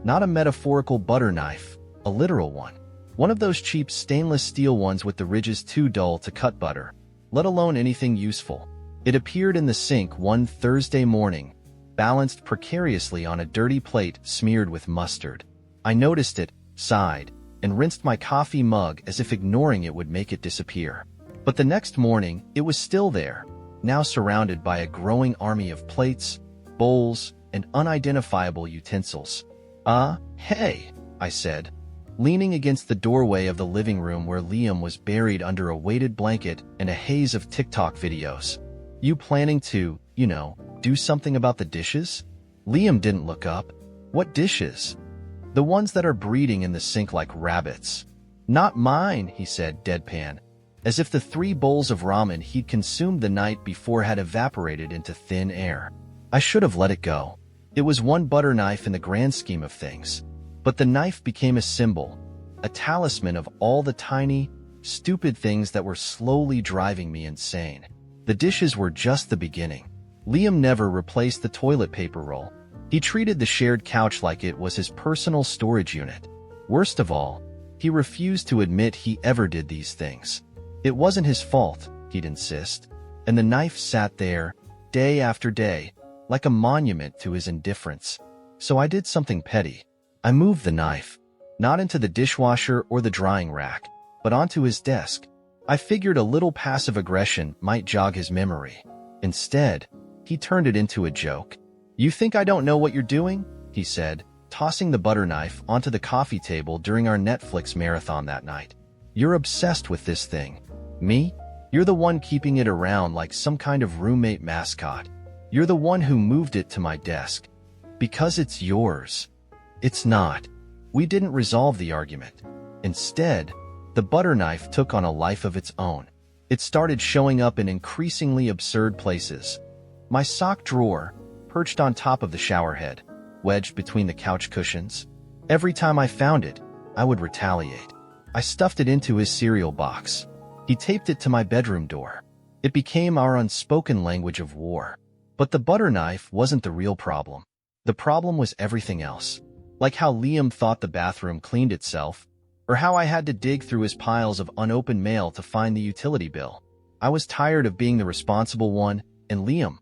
Not a metaphorical butter knife, a literal one. One of those cheap stainless steel ones with the ridges too dull to cut butter, let alone anything useful. It appeared in the sink one Thursday morning, balanced precariously on a dirty plate smeared with mustard. I noticed it, sighed, and rinsed my coffee mug as if ignoring it would make it disappear. But the next morning, it was still there, now surrounded by a growing army of plates, bowls, and unidentifiable utensils. Hey," I said, leaning against the doorway of the living room where Liam was buried under a weighted blanket and a haze of TikTok videos. "You planning to, do something about the dishes?" Liam didn't look up. "What dishes?" "The ones that are breeding in the sink like rabbits." "Not mine," he said, deadpan, as if the 3 bowls of ramen he'd consumed the night before had evaporated into thin air. I should have let it go. It was one butter knife in the grand scheme of things. But the knife became a symbol, a talisman of all the tiny, stupid things that were slowly driving me insane. The dishes were just the beginning. Liam never replaced the toilet paper roll. He treated the shared couch like it was his personal storage unit. Worst of all, he refused to admit he ever did these things. It wasn't his fault, he'd insist, and the knife sat there, day after day, like a monument to his indifference. So I did something petty. I moved the knife, not into the dishwasher or the drying rack, but onto his desk. I figured a little passive aggression might jog his memory. Instead, he turned it into a joke. "You think I don't know what you're doing?" he said, tossing the butter knife onto the coffee table during our Netflix marathon that night. "You're obsessed with this thing. Me? You're the one keeping it around like some kind of roommate mascot. You're the one who moved it to my desk. Because it's yours." It's not. We didn't resolve the argument. Instead, the butter knife took on a life of its own. It started showing up in increasingly absurd places. My sock drawer, perched on top of the shower head, wedged between the couch cushions. Every time I found it, I would retaliate. I stuffed it into his cereal box. He taped it to my bedroom door. It became our unspoken language of war. But the butter knife wasn't the real problem. The problem was everything else. Like how Liam thought the bathroom cleaned itself, or how I had to dig through his piles of unopened mail to find the utility bill. I was tired of being the responsible one, and Liam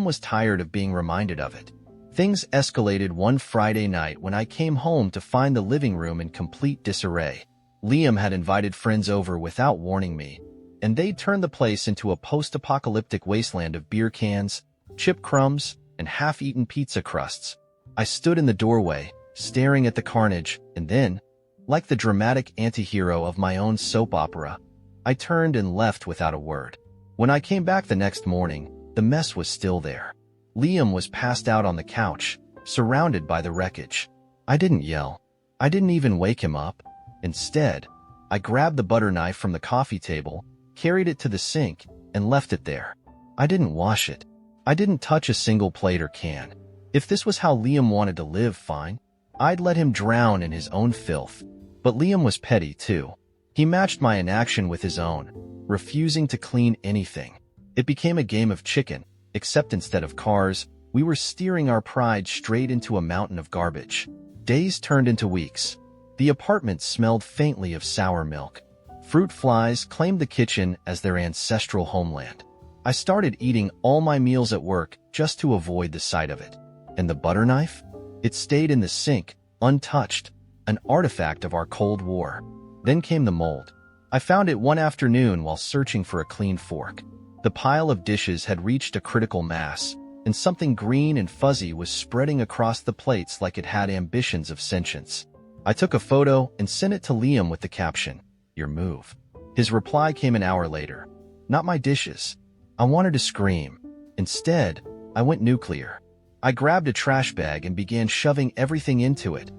was tired of being reminded of it. Things escalated one Friday night when I came home to find the living room in complete disarray. Liam had invited friends over without warning me, and they'd turned the place into a post-apocalyptic wasteland of beer cans, chip crumbs, and half-eaten pizza crusts. I stood in the doorway, staring at the carnage, and then, like the dramatic anti-hero of my own soap opera, I turned and left without a word. When I came back the next morning, the mess was still there. Liam was passed out on the couch, surrounded by the wreckage. I didn't yell. I didn't even wake him up. Instead, I grabbed the butter knife from the coffee table, carried it to the sink, and left it there. I didn't wash it. I didn't touch a single plate or can. If this was how Liam wanted to live, fine. I'd let him drown in his own filth. But Liam was petty, too. He matched my inaction with his own, refusing to clean anything. It became a game of chicken, except instead of cars, we were steering our pride straight into a mountain of garbage. Days turned into weeks. The apartment smelled faintly of sour milk. Fruit flies claimed the kitchen as their ancestral homeland. I started eating all my meals at work just to avoid the sight of it. And the butter knife? It stayed in the sink, untouched, an artifact of our Cold War. Then came the mold. I found it one afternoon while searching for a clean fork. The pile of dishes had reached a critical mass, and something green and fuzzy was spreading across the plates like it had ambitions of sentience. I took a photo and sent it to Liam with the caption, "Your move." His reply came an hour later. Not my dishes. I wanted to scream. Instead, I went nuclear. I grabbed a trash bag and began shoving everything into it.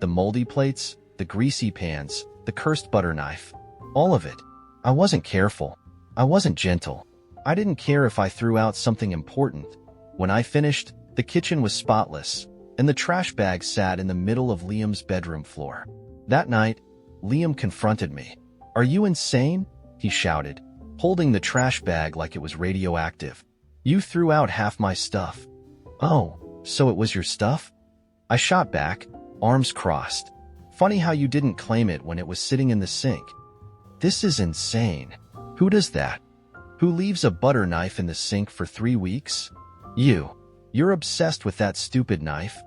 The moldy plates, the greasy pans, the cursed butter knife. All of it. I wasn't careful. I wasn't gentle. I didn't care if I threw out something important. When I finished, the kitchen was spotless, and the trash bag sat in the middle of Liam's bedroom floor. That night, Liam confronted me. "Are you insane?" he shouted, holding the trash bag like it was radioactive. "You threw out half my stuff." "Oh, so it was your stuff?" I shot back, arms crossed. "Funny how you didn't claim it when it was sitting in the sink." "This is insane. Who does that? Who leaves a butter knife in the sink for 3 weeks? You're obsessed with that stupid knife."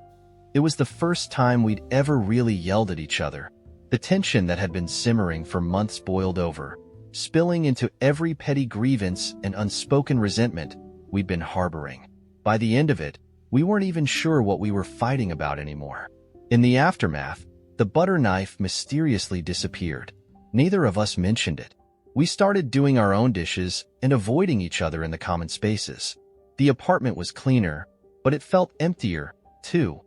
It was the first time we'd ever really yelled at each other. The tension that had been simmering for months boiled over, spilling into every petty grievance and unspoken resentment we'd been harboring. By the end of it, we weren't even sure what we were fighting about anymore. In the aftermath, the butter knife mysteriously disappeared. Neither of us mentioned it. We started doing our own dishes and avoiding each other in the common spaces. The apartment was cleaner, but it felt emptier, too.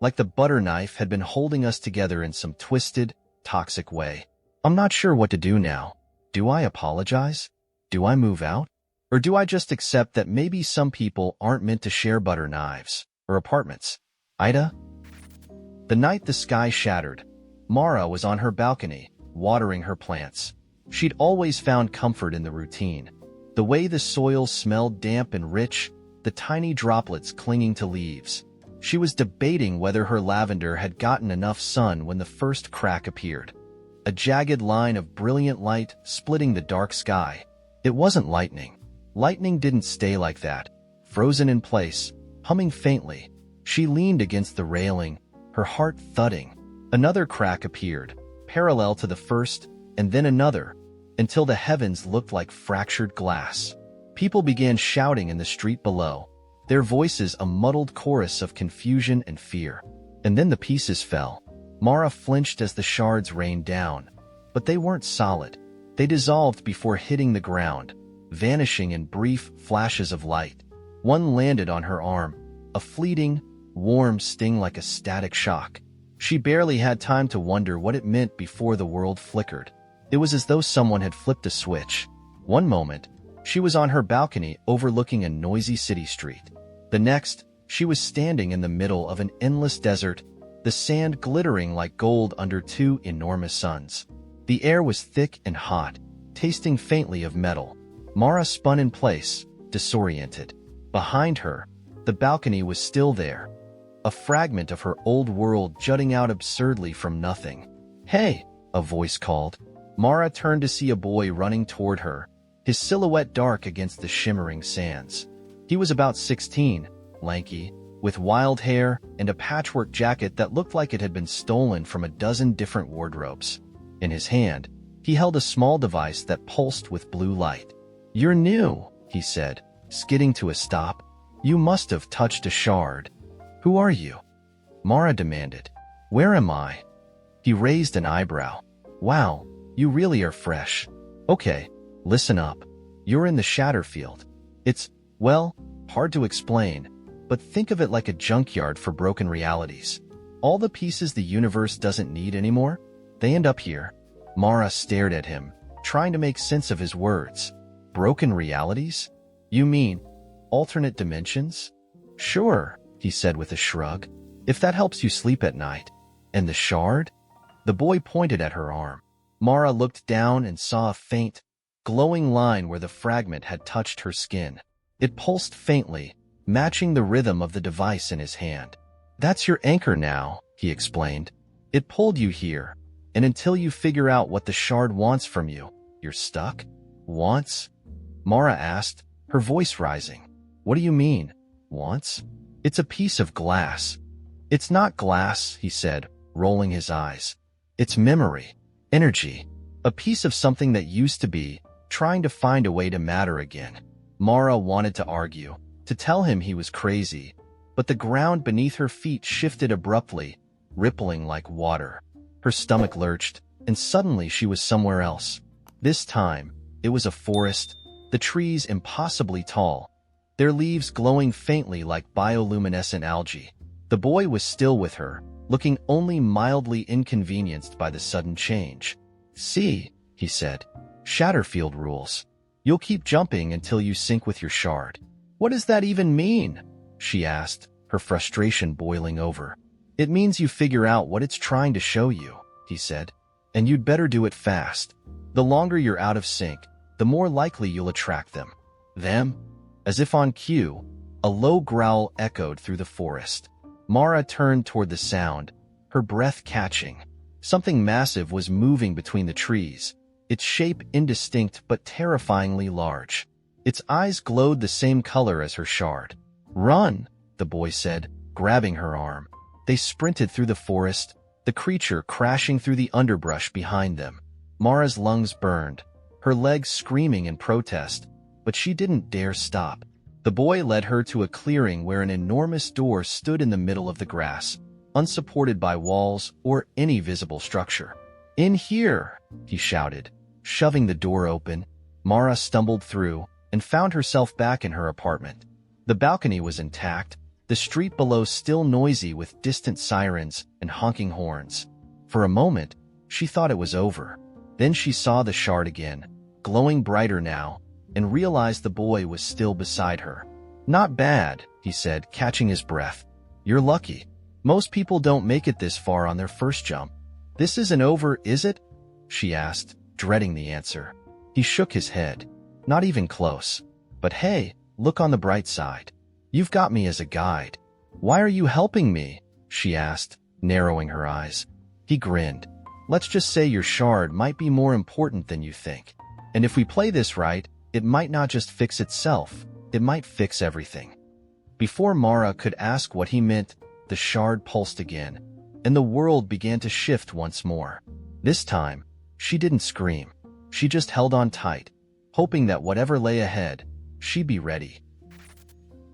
Like the butter knife had been holding us together in some twisted, toxic way. I'm not sure what to do now. Do I apologize? Do I move out? Or do I just accept that maybe some people aren't meant to share butter knives or apartments? AITA? The night the sky shattered, Mara was on her balcony, watering her plants. She'd always found comfort in the routine. The way the soil smelled damp and rich, the tiny droplets clinging to leaves. She was debating whether her lavender had gotten enough sun when the first crack appeared. A jagged line of brilliant light splitting the dark sky. It wasn't lightning. Lightning didn't stay like that. Frozen in place, humming faintly, she leaned against the railing, her heart thudding. Another crack appeared, parallel to the first, and then another, until the heavens looked like fractured glass. People began shouting in the street below, their voices a muddled chorus of confusion and fear. And then the pieces fell. Mara flinched as the shards rained down. But they weren't solid. They dissolved before hitting the ground, vanishing in brief flashes of light. One landed on her arm, a fleeting, warm sting like a static shock. She barely had time to wonder what it meant before the world flickered. It was as though someone had flipped a switch. One moment, she was on her balcony overlooking a noisy city street. The next, she was standing in the middle of an endless desert, the sand glittering like gold under two enormous suns. The air was thick and hot, tasting faintly of metal. Mara spun in place, disoriented. Behind her, the balcony was still there, a fragment of her old world jutting out absurdly from nothing. "Hey!" a voice called. Mara turned to see a boy running toward her, his silhouette dark against the shimmering sands. He was about 16, lanky, with wild hair and a patchwork jacket that looked like it had been stolen from a dozen different wardrobes. In his hand, he held a small device that pulsed with blue light. "You're new," he said, skidding to a stop. "You must have touched a shard." "Who are you?" Mara demanded. "Where am I?" He raised an eyebrow. "Wow, you really are fresh. Okay, listen up. You're in the Shatterfield. It's, well, hard to explain, but think of it like a junkyard for broken realities. All the pieces the universe doesn't need anymore, they end up here." Mara stared at him, trying to make sense of his words. "Broken realities? You mean alternate dimensions?" "Sure," he said with a shrug, "if that helps you sleep at night." "And the shard?" The boy pointed at her arm. Mara looked down and saw a faint, glowing line where the fragment had touched her skin. It pulsed faintly, matching the rhythm of the device in his hand. "That's your anchor now," he explained. "It pulled you here, and until you figure out what the shard wants from you, you're stuck." "Wants?" Mara asked, her voice rising. "What do you mean, wants?" "It's a piece of glass." "It's not glass," he said, rolling his eyes. "It's memory, energy, a piece of something that used to be, trying to find a way to matter again." Mara wanted to argue, to tell him he was crazy, but the ground beneath her feet shifted abruptly, rippling like water. Her stomach lurched, and suddenly she was somewhere else. This time, it was a forest, the trees impossibly tall, their leaves glowing faintly like bioluminescent algae. The boy was still with her, looking only mildly inconvenienced by the sudden change. "See," he said, "Shatterfield rules. You'll keep jumping until you sync with your shard." "What does that even mean?" she asked, her frustration boiling over. "It means you figure out what it's trying to show you," he said, "and you'd better do it fast. The longer you're out of sync, the more likely you'll attract them." "Them?" As if on cue, a low growl echoed through the forest. Mara turned toward the sound, her breath catching. Something massive was moving between the trees, its shape indistinct but terrifyingly large. Its eyes glowed the same color as her shard. "Run," the boy said, grabbing her arm. They sprinted through the forest, the creature crashing through the underbrush behind them. Mara's lungs burned, her legs screaming in protest, but she didn't dare stop. The boy led her to a clearing where an enormous door stood in the middle of the grass, unsupported by walls or any visible structure. "In here," he shouted, shoving the door open. Mara stumbled through and found herself back in her apartment. The balcony was intact, the street below still noisy with distant sirens and honking horns. For a moment, she thought it was over. Then she saw the shard again, glowing brighter now, and realized the boy was still beside her. "Not bad," he said, catching his breath. "You're lucky. Most people don't make it this far on their first jump." "This isn't over, is it?" she asked, dreading the answer. He shook his head. "Not even close. But hey, look on the bright side. You've got me as a guide." "Why are you helping me?" she asked, narrowing her eyes. He grinned. "Let's just say your shard might be more important than you think. And if we play this right, it might not just fix itself, it might fix everything." Before Mara could ask what he meant, the shard pulsed again, and the world began to shift once more. This time, she didn't scream. She just held on tight, hoping that whatever lay ahead, she'd be ready.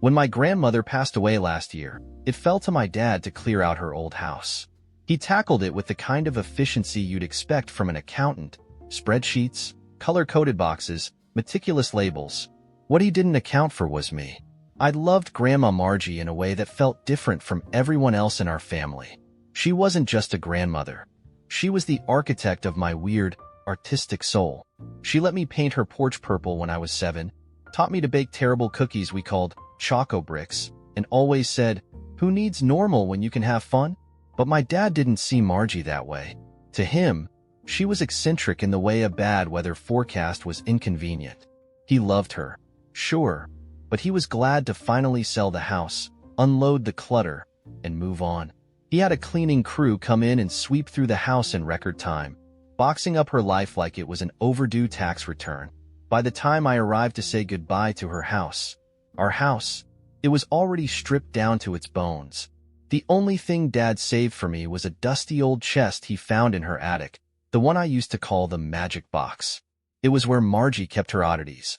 When my grandmother passed away last year, it fell to my dad to clear out her old house. He tackled it with the kind of efficiency you'd expect from an accountant: spreadsheets, color-coded boxes, meticulous labels. What he didn't account for was me. I'd loved Grandma Margie in a way that felt different from everyone else in our family. She wasn't just a grandmother. She was the architect of my weird, artistic soul. She let me paint her porch purple when I was 7, taught me to bake terrible cookies we called Choco Bricks, and always said, "Who needs normal when you can have fun?" But my dad didn't see Margie that way. To him, she was eccentric in the way a bad weather forecast was inconvenient. He loved her, sure, but he was glad to finally sell the house, unload the clutter, and move on. He had a cleaning crew come in and sweep through the house in record time, boxing up her life like it was an overdue tax return. By the time I arrived to say goodbye to her house, our house, it was already stripped down to its bones. The only thing Dad saved for me was a dusty old chest he found in her attic, the one I used to call the magic box. It was where Margie kept her oddities: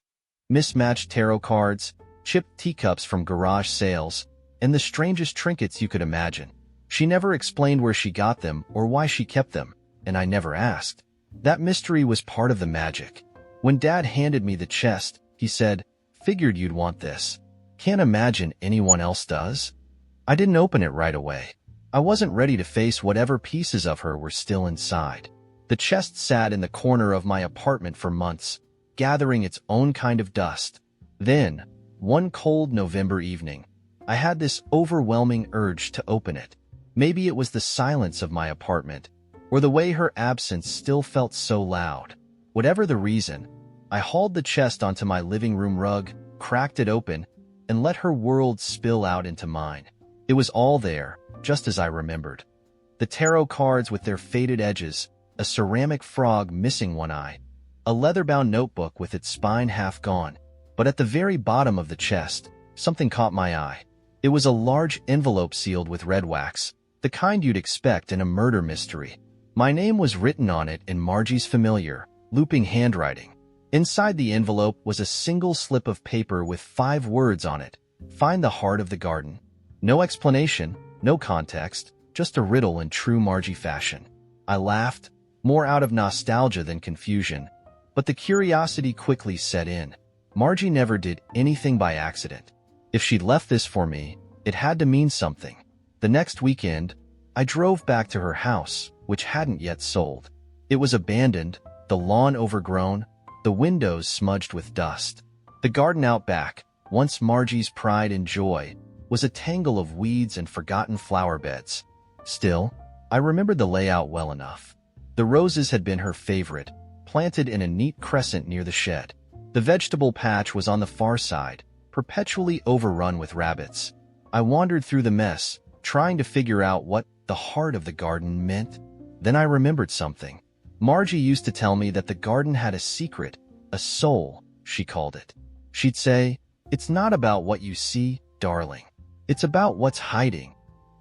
mismatched tarot cards, chipped teacups from garage sales, and the strangest trinkets you could imagine. She never explained where she got them or why she kept them, and I never asked. That mystery was part of the magic. When Dad handed me the chest, he said, "Figured you'd want this. Can't imagine anyone else does." I didn't open it right away. I wasn't ready to face whatever pieces of her were still inside. The chest sat in the corner of my apartment for months, gathering its own kind of dust. Then, one cold November evening, I had this overwhelming urge to open it. Maybe it was the silence of my apartment, or the way her absence still felt so loud. Whatever the reason, I hauled the chest onto my living room rug, cracked it open, and let her world spill out into mine. It was all there, just as I remembered. The tarot cards with their faded edges, a ceramic frog missing one eye, a leather-bound notebook with its spine half gone. But at the very bottom of the chest, something caught my eye. It was a large envelope sealed with red wax, the kind you'd expect in a murder mystery. My name was written on it in Margie's familiar, looping handwriting. Inside the envelope was a single slip of paper with 5 words on it: "Find the heart of the garden." No explanation, no context, just a riddle in true Margie fashion. I laughed, more out of nostalgia than confusion, but the curiosity quickly set in. Margie never did anything by accident. If she'd left this for me, it had to mean something. The next weekend, I drove back to her house, which hadn't yet sold. It was abandoned, the lawn overgrown, the windows smudged with dust. The garden out back, once Margie's pride and joy, was a tangle of weeds and forgotten flower beds. Still, I remembered the layout well enough. The roses had been her favorite, planted in a neat crescent near the shed. The vegetable patch was on the far side, perpetually overrun with rabbits. I wandered through the mess, trying to figure out what the heart of the garden meant. Then I remembered something. Margie used to tell me that the garden had a secret, a soul, she called it. She'd say, "It's not about what you see, darling. It's about what's hiding."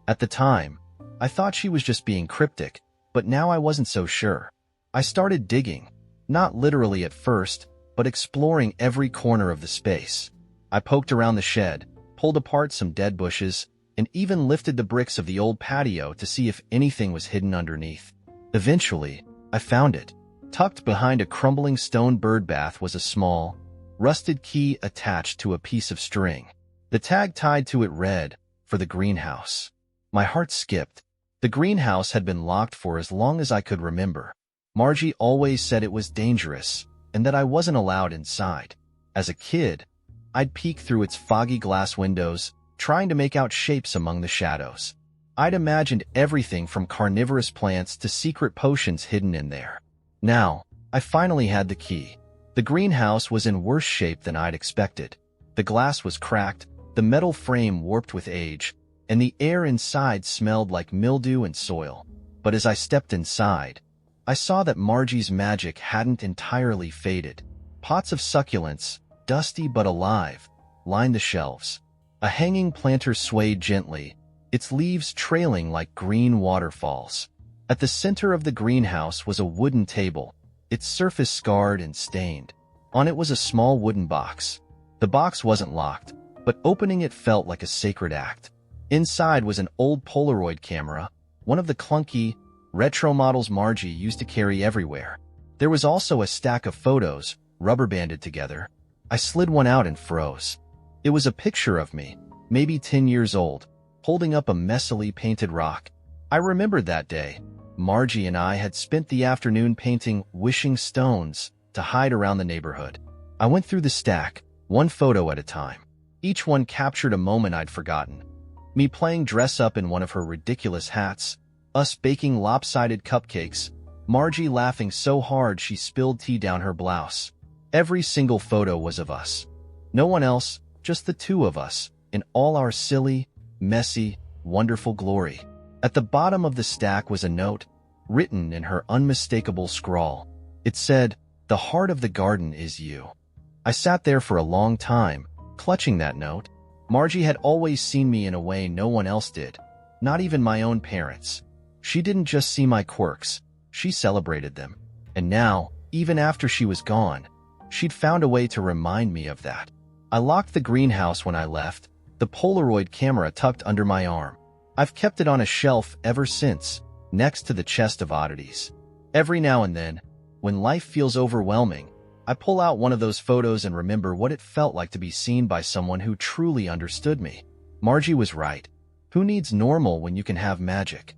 At the time, I thought she was just being cryptic, but now I wasn't so sure. I started digging, not literally at first, but exploring every corner of the space. I poked around the shed, pulled apart some dead bushes, and even lifted the bricks of the old patio to see if anything was hidden underneath. Eventually, I found it. Tucked behind a crumbling stone bird bath was a small, rusted key attached to a piece of string. The tag tied to it read, "For the greenhouse." My heart skipped. The greenhouse had been locked for as long as I could remember. Margie always said it was dangerous, and that I wasn't allowed inside. As a kid, I'd peek through its foggy glass windows, trying to make out shapes among the shadows. I'd imagined everything from carnivorous plants to secret potions hidden in there. Now, I finally had the key. The greenhouse was in worse shape than I'd expected. The glass was cracked, the metal frame warped with age, and the air inside smelled like mildew and soil. But as I stepped inside, I saw that Margie's magic hadn't entirely faded. Pots of succulents, dusty but alive, lined the shelves. A hanging planter swayed gently, its leaves trailing like green waterfalls. At the center of the greenhouse was a wooden table, its surface scarred and stained. On it was a small wooden box. The box wasn't locked, but opening it felt like a sacred act. Inside was an old Polaroid camera, one of the clunky, retro models Margie used to carry everywhere. There was also a stack of photos, rubber-banded together. I slid one out and froze. It was a picture of me, maybe 10 years old, holding up a messily painted rock. I remembered that day. Margie and I had spent the afternoon painting wishing stones to hide around the neighborhood. I went through the stack, one photo at a time. Each one captured a moment I'd forgotten. Me playing dress-up in one of her ridiculous hats, us baking lopsided cupcakes, Margie laughing so hard she spilled tea down her blouse. Every single photo was of us. No one else, just the two of us, in all our silly, messy, wonderful glory. At the bottom of the stack was a note, written in her unmistakable scrawl. It said, "The heart of the garden is you." I sat there for a long time, clutching that note. Margie had always seen me in a way no one else did, not even my own parents. She didn't just see my quirks, she celebrated them. And now, even after she was gone, she'd found a way to remind me of that. I locked the greenhouse when I left, the Polaroid camera tucked under my arm. I've kept it on a shelf ever since, next to the chest of oddities. Every now and then, when life feels overwhelming, I pull out one of those photos and remember what it felt like to be seen by someone who truly understood me. Margie was right. Who needs normal when you can have magic?